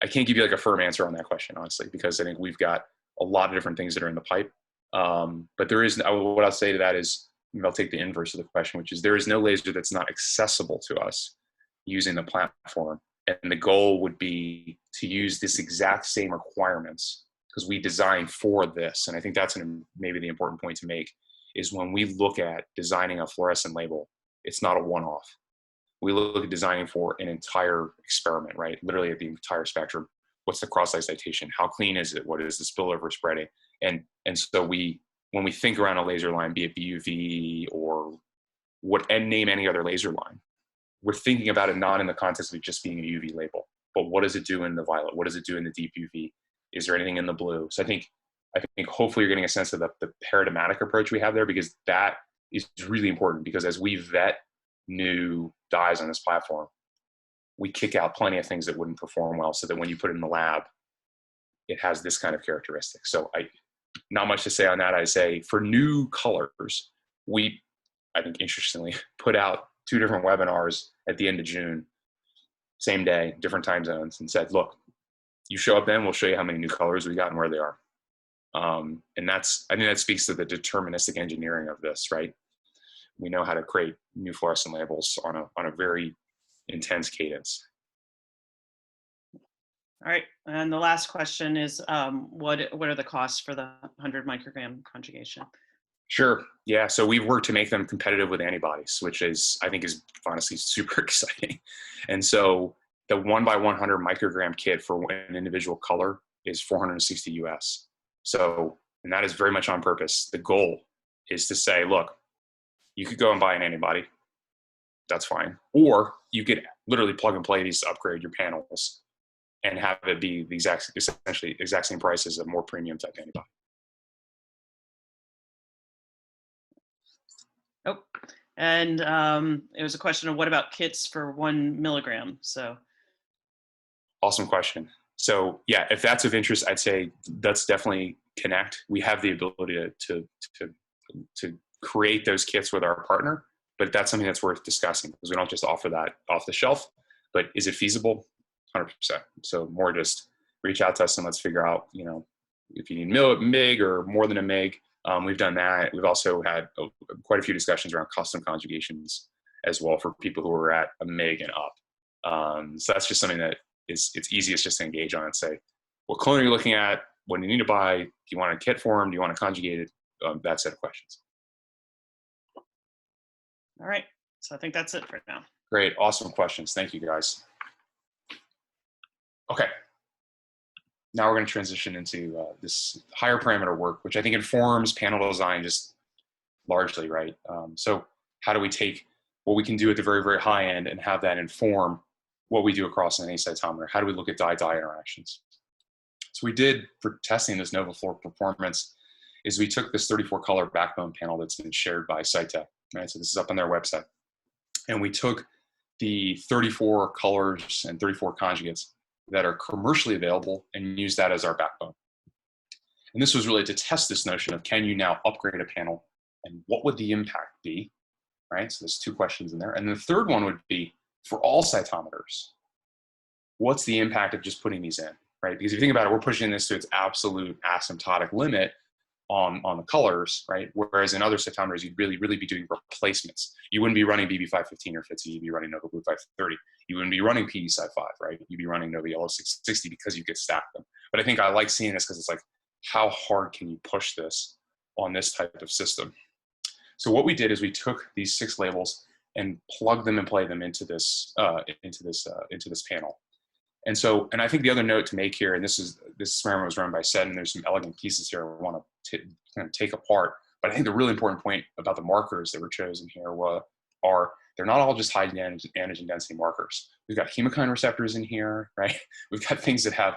can't give you like a firm answer on that question, honestly, because I think we've got a lot of different things that are in the pipe. But what I'll say to that is, I'll take the inverse of the question, which is there is no laser that's not accessible to us using the platform. And the goal would be to use this exact same requirements because we designed for this. And I think that's maybe the important point to make is when we look at designing a fluorescent label, it's not a one-off. We look at designing for an entire experiment, right? Literally at the entire spectrum. What's the cross-excitation? How clean is it? What is the spillover spreading? And so when we think around a laser line, be it BUV or name any other laser line, we're thinking about it not in the context of it just being a UV label, but what does it do in the violet? What does it do in the deep UV? Is there anything in the blue? So I think hopefully you're getting a sense of the paradigmatic approach we have there, because that is really important, because as we vet new dyes on this platform, we kick out plenty of things that wouldn't perform well, so that when you put it in the lab, it has this kind of characteristic. So not much to say on that. I say for new colors, I think interestingly put out 2 different webinars at the end of June, same day, different time zones, and said, look, you show up then, we'll show you how many new colors we got and where they are. And I think that speaks to the deterministic engineering of this, right? We know how to create new fluorescent labels on a very intense cadence. All right, and the last question is, what are the costs for the 100 microgram conjugation? Sure. Yeah. So we've worked to make them competitive with antibodies, which I think is honestly super exciting. And so the 1x100 microgram kit for an individual color is $460 US. So, and that is very much on purpose. The goal is to say, look, you could go and buy an antibody. That's fine. Or you could literally plug and play these to upgrade your panels and have it be essentially the exact same price as a more premium type antibody. Oh, and it was a question of what about kits for 1 milligram? So, awesome question. So yeah, if that's of interest, I'd say let's definitely connect. We have the ability to create those kits with our partner, but that's something that's worth discussing, because we don't just offer that off the shelf. But is it feasible? 100%. So more just reach out to us and let's figure out, you know, if you need MIG or more than a MIG. We've done that. We've also had quite a few discussions around custom conjugations as well for people who are at a MIG and up. So that's just something that it's easiest just to engage on and say, what clone are you looking at? What do you need to buy? Do you want a kit form? Do you want to conjugate it? That set of questions. All right. So I think that's it for now. Great. Awesome questions. Thank you, guys. Okay. Now we're going to transition into this higher parameter work, which I think informs panel design just largely, right? So how do we take what we can do at the very, very high end and have that inform what we do across an cytometer? How do we look at dye-dye interactions? So we did, for testing this NovaFluor performance, is we took this 34 color backbone panel that's been shared by Cytometry, right? So this is up on their website. And we took the 34 colors and 34 conjugates that are commercially available and use that as our backbone. And this was really to test this notion of, can you now upgrade a panel and what would the impact be, right? So there's two questions in there. And the third one would be, for all cytometers, what's the impact of just putting these in, right? Because if you think about it, we're pushing this to its absolute asymptotic limit on the colors, right? Whereas in other cytometers, you'd really be doing replacements. You wouldn't be running BB515 or FITC, you'd be running NovaBlue 530. You wouldn't be running PE-Sci5, right? You'd be running Nova Yellow 660 because you could stack them. But I think I like seeing this because it's like, how hard can you push this on this type of system? So what we did is we took these 6 labels and plugged them and played them into this panel. And so, and I think the other note to make here, and this experiment was run by Sed, and there's some elegant pieces here I want to kind of take apart. But I think the really important point about the markers that were chosen here are they're not all just high antigen density markers. We've got hemokine receptors in here, right? We've got things that have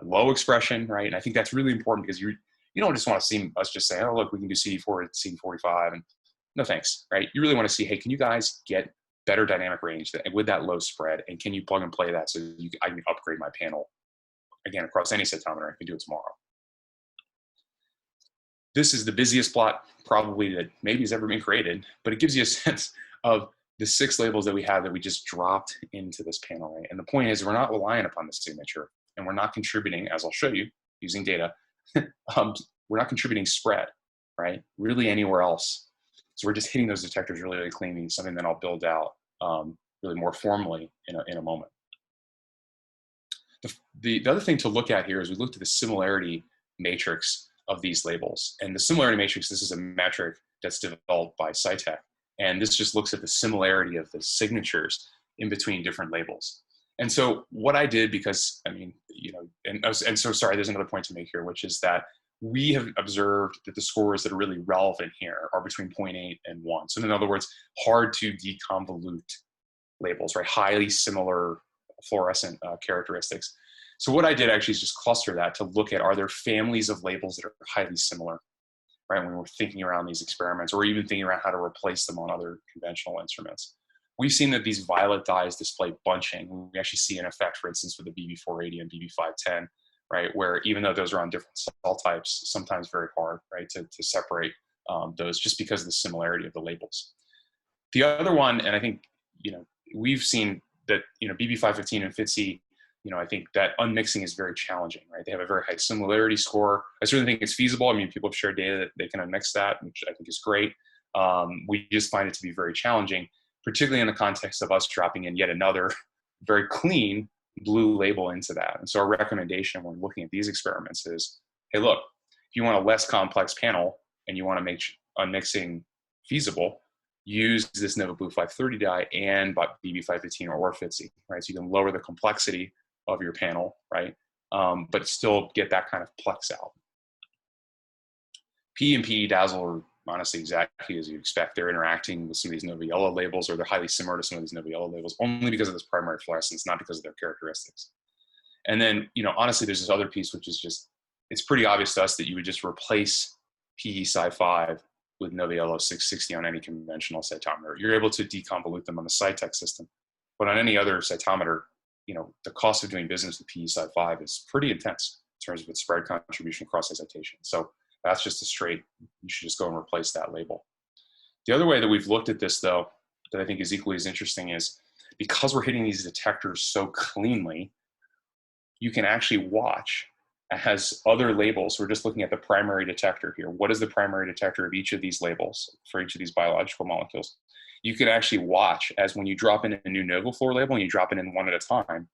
low expression, right? And I think that's really important because you don't just want to see us just say, oh, look, we can do CD4 and CD45, and no thanks, right? You really want to see, hey, can you guys get better dynamic range with that low spread, and can you plug and play that so I can upgrade my panel again across any cytometer? I can do it tomorrow. This is the busiest plot probably that maybe has ever been created, but it gives you a sense of the 6 labels that we have that we just dropped into this panel, right? And the point is, we're not relying upon the signature, and we're not contributing, as I'll show you using data, we're not contributing spread, right? Really anywhere else. So we're just hitting those detectors really cleanly, something that I'll build out really more formally in a moment. The other thing to look at here is we looked at the similarity matrix of these labels. And the similarity matrix, this is a metric that's developed by Cytec. And this just looks at the similarity of the signatures in between different labels. And so what I did, because I mean, and so sorry, there's another point to make here, which is that we have observed that the scores that are really relevant here are between 0.8 and 1. So in other words, hard to deconvolute labels, right? Highly similar fluorescent characteristics. So what I did actually is just cluster that to look at, are there families of labels that are highly similar, right? When we're thinking around these experiments, or even thinking around how to replace them on other conventional instruments. We've seen that these violet dyes display bunching. We actually see an effect, for instance, with the BB480 and BB510, right? Where even though those are on different cell types, sometimes very hard, right, to separate those just because of the similarity of the labels. The other one, and I think, we've seen that, BB515 and FITC, I think that unmixing is very challenging, right? They have a very high similarity score. I certainly think it's feasible. I mean, people have shared data that they can unmix that, which I think is great. We just find it to be very challenging, particularly in the context of us dropping in yet another very clean blue label into that. And so our recommendation when looking at these experiments is, hey, look, if you want a less complex panel and you want to make unmixing feasible, use this NovaBlue 530 dye and BB515 or FITC, right? So you can lower the complexity of your panel, right? But still get that kind of plex out. P and PE dazzle are honestly exactly as you expect. They're interacting with some of these Nova Yellow labels, or they're highly similar to some of these Nova Yellow labels, only because of this primary fluorescence, not because of their characteristics. And then, honestly, there's this other piece, which is just, it's pretty obvious to us that you would just replace PE-Sci5 with Nova Yellow 660 on any conventional cytometer. You're able to deconvolute them on the Cytec system. But on any other cytometer, the cost of doing business with PE-Sci5 is pretty intense in terms of its spread contribution across excitation. So that's just a straight, you should just go and replace that label. The other way that we've looked at this, though, that I think is equally as interesting is, because we're hitting these detectors so cleanly, you can actually watch as other labels. We're just looking at the primary detector here. What is the primary detector of each of these labels for each of these biological molecules? You can actually watch as when you drop in a new NovaFluor label and you drop it in one at a time,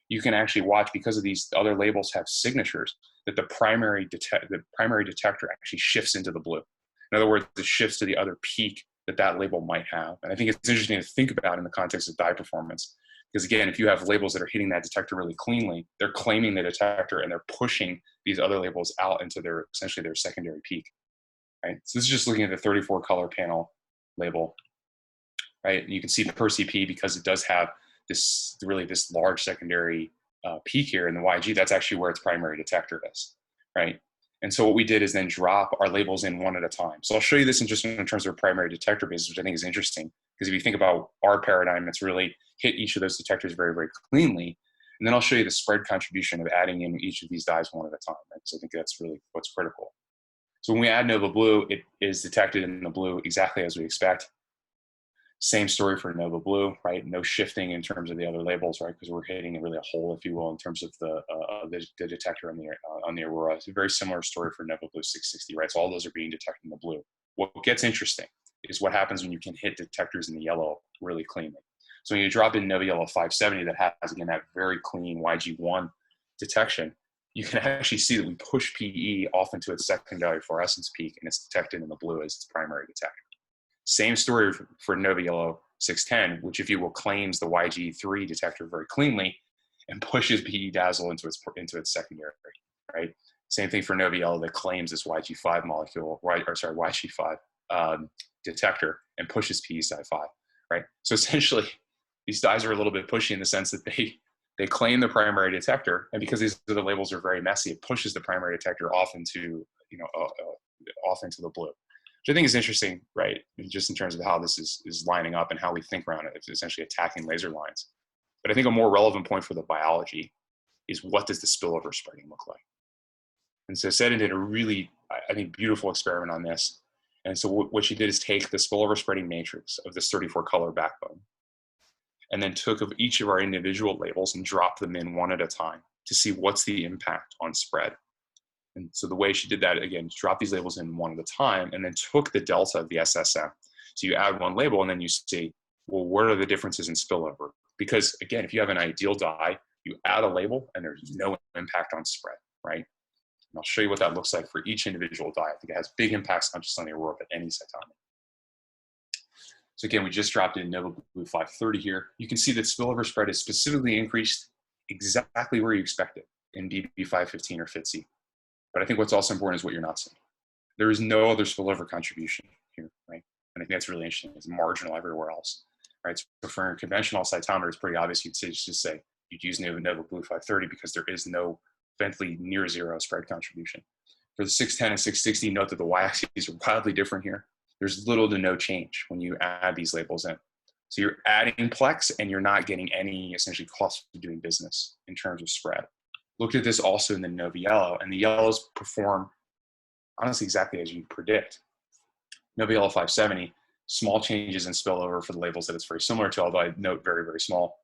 you can actually watch, because of these other labels have signatures, that the primary detector actually shifts into the blue. In other words, it shifts to the other peak that label might have. And I think it's interesting to think about in the context of dye performance. Because again, if you have labels that are hitting that detector really cleanly, they're claiming the detector and they're pushing these other labels out into essentially their secondary peak, right? So this is just looking at the 34 color panel label, right? And you can see per CP, because it does have this large secondary peak here in the YG, that's actually where its primary detector is, right? And so what we did is then drop our labels in one at a time. So I'll show you this in terms of primary detector basis, which I think is interesting, because if you think about our paradigm, it's really hit each of those detectors very, very cleanly. And then I'll show you the spread contribution of adding in each of these dyes one at a time, right? Because I think that's really what's critical. So when we add Nova Blue, it is detected in the blue exactly as we expect. Same story for Nova Blue, right? No shifting in terms of the other labels, right? Because we're hitting really a hole, if you will, in terms of the detector on the Aurora. It's a very similar story for Nova Blue 660, right? So all those are being detected in the blue. What gets interesting is what happens when you can hit detectors in the yellow really cleanly. So when you drop in Nova Yellow 570 that has, again, that very clean YG1 detection, you can actually see that we push PE off into its secondary fluorescence peak, and it's detected in the blue as its primary detector. Same story for Nova Yellow 610, which, if you will, claims the YG3 detector very cleanly and pushes PE dazzle into its secondary, right? Same thing for Nova Yellow that claims this YG5 molecule, YG5 detector and pushes PE Cy5, right? So essentially, these dyes are a little bit pushy in the sense that they claim the primary detector, and because these other labels are very messy, it pushes the primary detector off into the blue. Which I think is interesting, right? Just in terms of how this is lining up and how we think around it. It's essentially attacking laser lines. But I think a more relevant point for the biology is, what does the spillover spreading look like? And so Seddon did a really, I think, beautiful experiment on this. And so what she did is take the spillover spreading matrix of this 34 color backbone, and then took of each of our individual labels and dropped them in one at a time to see what's the impact on spread. And so the way she did that, again, dropped these labels in one at a time and then took the delta of the SSM. So you add one label and then you see, well, what are the differences in spillover? Because again, if you have an ideal dye, you add a label and there's no impact on spread, right? And I'll show you what that looks like for each individual dye. I think it has big impacts, not just on the Aurora, but any cytometry. So again, we just dropped in Nova Blue 530 here. You can see that spillover spread is specifically increased exactly where you expect it in BB 515 or FITC. But I think what's also important is what you're not seeing. There is no other spillover contribution here, right? And I think that's really interesting. It's marginal everywhere else, right? So for a conventional cytometer, it's pretty obvious. You'd say you'd use Nova Blue 530 because there is no eventually near zero spread contribution. For the 610 and 660, note that the y-axes are wildly different here. There's little to no change when you add these labels in. So you're adding plex and you're not getting any essentially cost of doing business in terms of spread. Looked at this also in the Nova Yellow, and the yellows perform honestly exactly as you predict. Nova Yellow 570, small changes in spillover for the labels that it's very similar to, although I note very, very small.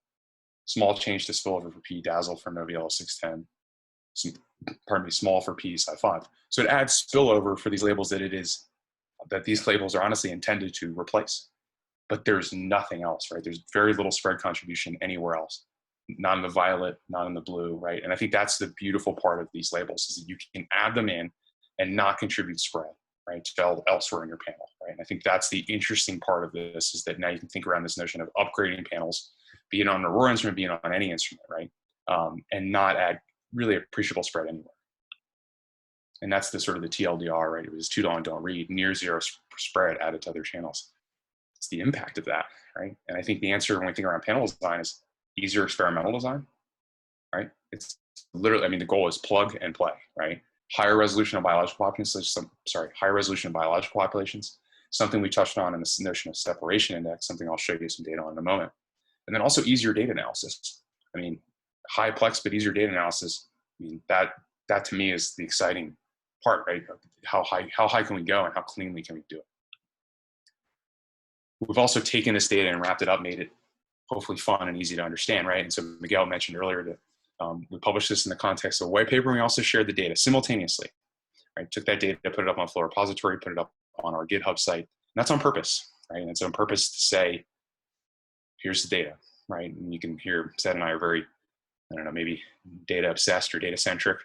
Small change to spillover for PE Dazzle for Nova Yellow 610. Small for PE Cy5. So it adds spillover for these labels that these labels are honestly intended to replace. But there's nothing else, right? There's very little spread contribution anywhere else. Not in the violet, not in the blue, right? And I think that's the beautiful part of these labels, is that you can add them in and not contribute spread, right, to elsewhere in your panel, right? And I think that's the interesting part of this, is that now you can think around this notion of upgrading panels, be it on an Aurora instrument, be it on any instrument, right? And not add really appreciable spread anywhere. And that's the sort of the TLDR, right? It was too long, don't read, near zero spread added to other channels. It's the impact of that, right? And I think the answer when we think around panel design is easier experimental design, right? It's literally, I mean, the goal is plug and play, right? Higher resolution of biological populations, higher resolution of biological populations, something we touched on in this notion of separation index, something I'll show you some data on in a moment. And then also easier data analysis. I mean, high plex, but easier data analysis. I mean, that to me is the exciting part, right? How high can we go and how cleanly can we do it? We've also taken this data and wrapped it up, made it hopefully fun and easy to understand, right? And so Miguel mentioned earlier that we published this in the context of a white paper, and we also shared the data simultaneously, right? Took that data, put it up on Flow repository, put it up on our GitHub site, and that's on purpose, right? And it's on purpose to say, here's the data, right? And you can hear Seth and I are very, I don't know, maybe data obsessed or data centric,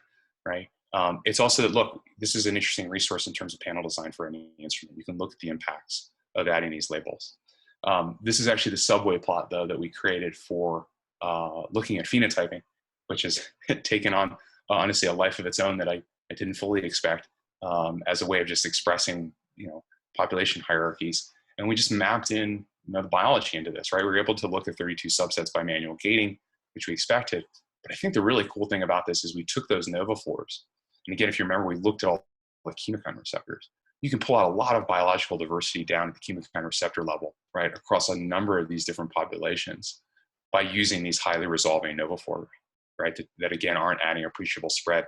right? It's also that, look, this is an interesting resource in terms of panel design for any instrument. You can look at the impacts of adding these labels. This is actually the subway plot, though, that we created for looking at phenotyping, which has taken on, honestly, a life of its own that I didn't fully expect, as a way of just expressing, population hierarchies. And we just mapped in the biology into this, right? We were able to look at 32 subsets by manual gating, which we expected. But I think the really cool thing about this is we took those NovaFluors. And again, if you remember, we looked at all the chemokine receptors. You can pull out a lot of biological diversity down at the chemokine receptor level, right, across a number of these different populations by using these highly resolving NovaFluors, right, that again aren't adding appreciable spread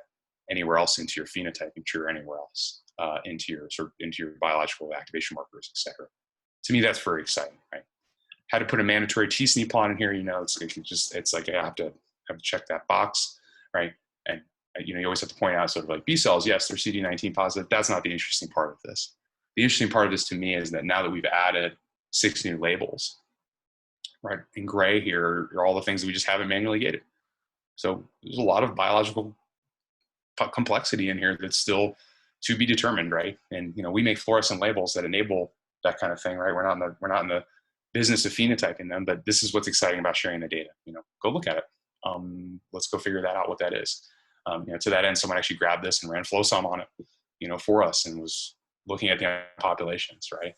anywhere else into your phenotyping tree or anywhere else into your biological activation markers, etc. To me, that's very exciting, right? How to put a mandatory t-SNE plot in here, it's like I have to check that box, right? And you always have to point out sort of like B cells, yes, they're CD19 positive. That's not the interesting part of this. The interesting part of this to me is that now that we've added 6 new labels, right? In gray here are all the things that we just haven't manually gated. So there's a lot of biological complexity in here that's still to be determined, right? And we make fluorescent labels that enable that kind of thing, right? We're not in the business of phenotyping them, but this is what's exciting about sharing the data. Go look at it. Let's go figure that out, what that is. To that end, someone actually grabbed this and ran FlowSum on it, for us, and was looking at the populations, right?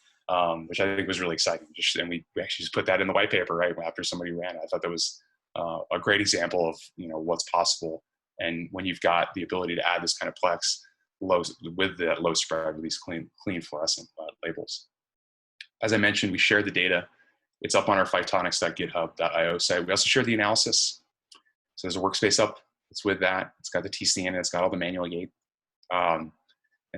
Which I think was really exciting. And we actually just put that in the white paper, right, after somebody ran it. I thought that was a great example of what's possible. And when you've got the ability to add this kind of plex with that low spread with these clean fluorescent labels. As I mentioned, we shared the data. It's up on our Phitonex.github.io site. We also share the analysis. So there's a workspace up. It's with that. It's got the TC in it. It's got all the manual gate. And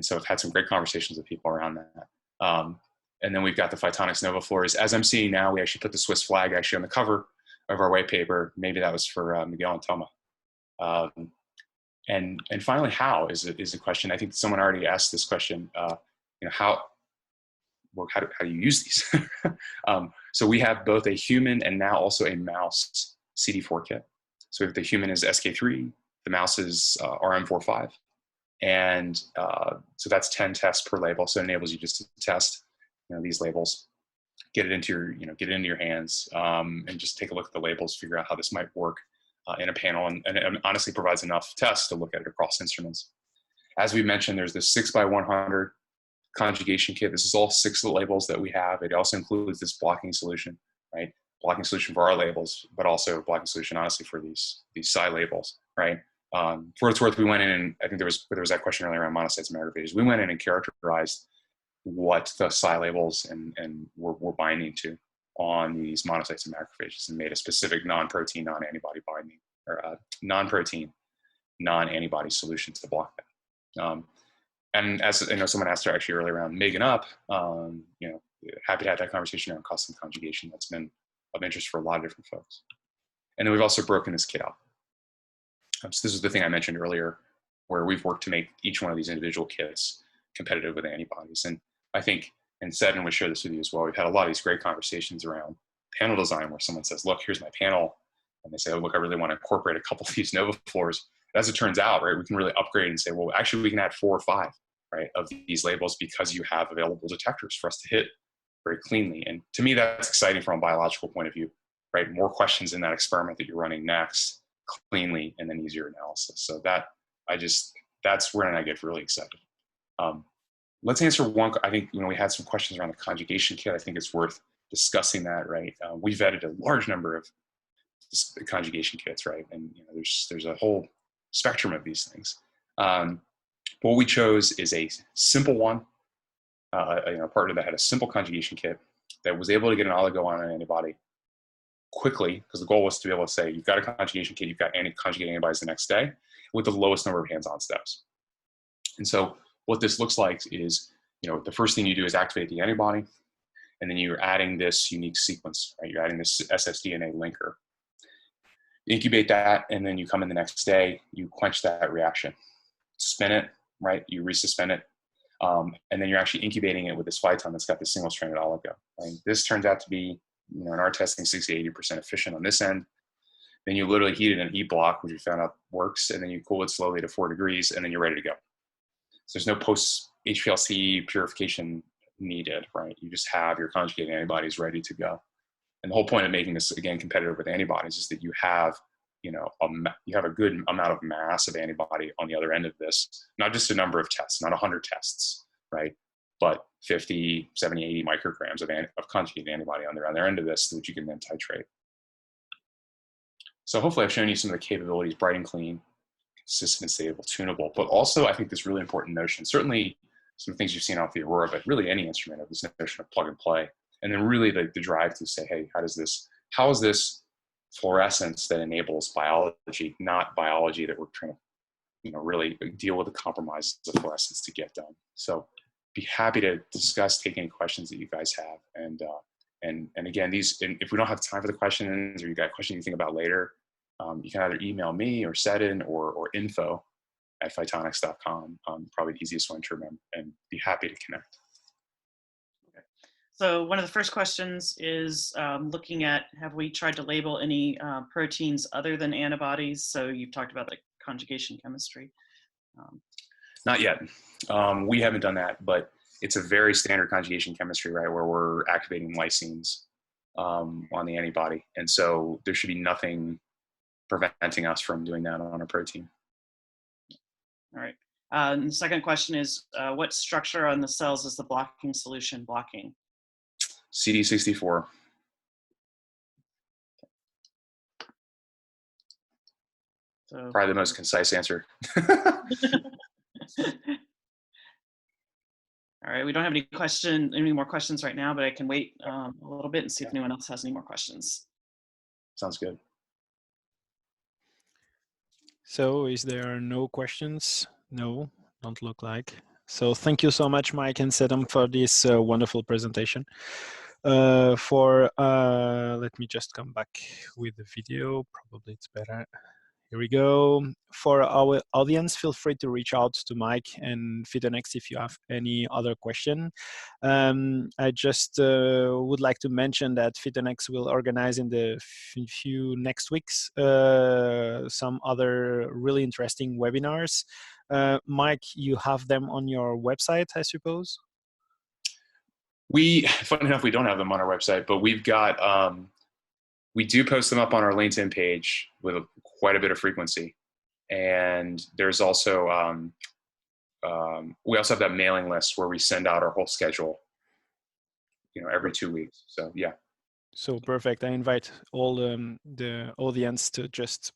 so I've had some great conversations with people around that. And then we've got the Phitonex NovaFluors. As I'm seeing now, we actually put the Swiss flag actually on the cover of our white paper. Maybe that was for Miguel and Toma. And finally, how is a question. I think someone already asked this question. How do you use these? So we have both a human and now also a mouse CD4 kit. So if the human is SK3, the mouse is RM45. And so that's 10 tests per label. So it enables you just to test these labels, get it into your hands, and just take a look at the labels, figure out how this might work in a panel, and it honestly provides enough tests to look at it across instruments. As we mentioned, there's this 6x100 conjugation kit. This is all 6 labels that we have. It also includes this blocking solution, right? Blocking solution for our labels, but also blocking solution, honestly, for these Cy labels, right? For what it's worth, we went in, and I think there was that question earlier around monocytes and macrophages. We went in and characterized what the Cy labels and were binding to on these monocytes and macrophages, and made a specific non-protein, non-antibody binding, or non-protein, non-antibody solution to block that. And as someone asked her actually earlier around MIG and up, happy to have that conversation around custom conjugation. That's been of interest for a lot of different folks. And then we've also broken this kit out. So this is the thing I mentioned earlier, where we've worked to make each one of these individual kits competitive with antibodies. And I think, and would share this with you as well, we've had a lot of these great conversations around panel design, where someone says, look, here's my panel. And they say, oh, look, I really want to incorporate a couple of these NovaFluors. As it turns out, right, we can really upgrade and say, well, actually we can add 4 or 5, right, of these labels, because you have available detectors for us to hit very cleanly. And to me, that's exciting from a biological point of view, right? More questions in that experiment that you're running next, cleanly, and then easier analysis. So that's where I get really excited. Let's answer one. I think we had some questions around the conjugation kit. I think it's worth discussing that, right? We vetted a large number of conjugation kits, right? And there's a whole spectrum of these things. What we chose is a simple one, a partner that had a simple conjugation kit that was able to get an oligo on an antibody quickly, because the goal was to be able to say, you've got a conjugation kit, you've got conjugating antibodies the next day with the lowest number of hands-on steps. And so what this looks like is, the first thing you do is activate the antibody, and then you're adding this unique sequence, right? You're adding this ssDNA linker. You incubate that, and then you come in the next day, you quench that reaction, spin it, right? You resuspend it, and then you're actually incubating it with this Phyton that's got this single-stranded oligo. Right? This turns out to be, in our testing, 60–80% efficient on this end. Then you literally heat it in an heat block, which we found out works, and then you cool it slowly to 4 degrees, and then you're ready to go. So there's no post-HPLC purification needed, right? You just have your conjugated antibodies ready to go. And the whole point of making this, again, competitive with antibodies is that you have, you have a good amount of mass of antibody on the other end of this, not just a number of tests, not 100 tests, right? But 50, 70, 80 micrograms of conjugated antibody on their end of this, so that you can then titrate. So hopefully I've shown you some of the capabilities: bright and clean, consistent and stable, tunable, but also I think this really important notion, certainly some things you've seen off the Aurora, but really any instrument, of this notion of plug and play. And then really the drive to say, hey, how is this fluorescence that enables biology, not biology that we're trying to really deal with the compromises of fluorescence to get done. So be happy to discuss, take any questions that you guys have. And again, if we don't have time for the questions, or you got a question you think about later, you can either email me or Seddon or info@Phitonex.com. Probably the easiest one to remember, and be happy to connect. Okay. So one of the first questions is looking at, have we tried to label any proteins other than antibodies? So you've talked about the conjugation chemistry. Not yet. We haven't done that, but it's a very standard conjugation chemistry, right, where we're activating lysines on the antibody. And so there should be nothing preventing us from doing that on a protein. All right. And the second question is, what structure on the cells is the blocking solution blocking? CD64. So, probably the most concise answer. All right, we don't have any more questions right now, but I can wait a little bit and see if anyone else has any more questions. Sounds good. So is there no questions? No, don't look like. So thank you so much, Mike and Seddon, for this wonderful presentation. Let me just come back with the video. Probably it's better. Here we go. For our audience, feel free to reach out to Mike and Phitonex if you have any other question. I just would like to mention that Phitonex will organize in the few next weeks some other really interesting webinars. Mike, you have them on your website, I suppose? Funny enough, we don't have them on our website, but we've got, we do post them up on our LinkedIn page with quite a bit of frequency. And there's also, we also have that mailing list where we send out our whole schedule, every 2 weeks. So, yeah. So perfect. I invite all the audience to just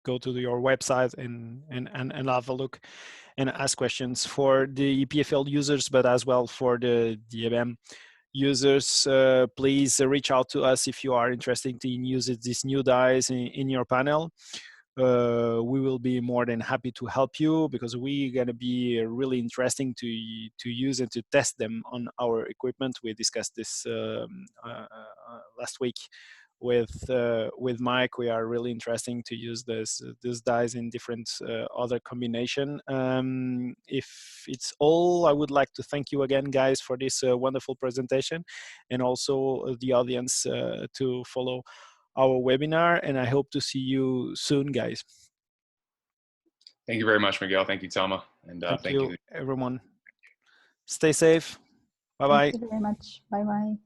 go to your website and have a look and ask questions for the EPFL users, but as well for the DMM users. Please reach out to us if you are interested in using these new dyes in your panel. We will be more than happy to help you, because we're going to be really interesting to use and to test them on our equipment. We discussed this last week with Mike. We are really interesting to use these dyes in different other combination. If it's all, I would like to thank you again, guys, for this wonderful presentation, and also the audience to follow our webinar. And I hope to see you soon, guys. Thank you very much, Miguel. Thank you, Thelma. And thank you, everyone. Stay safe. Bye-bye. Thank you very much. Bye-bye.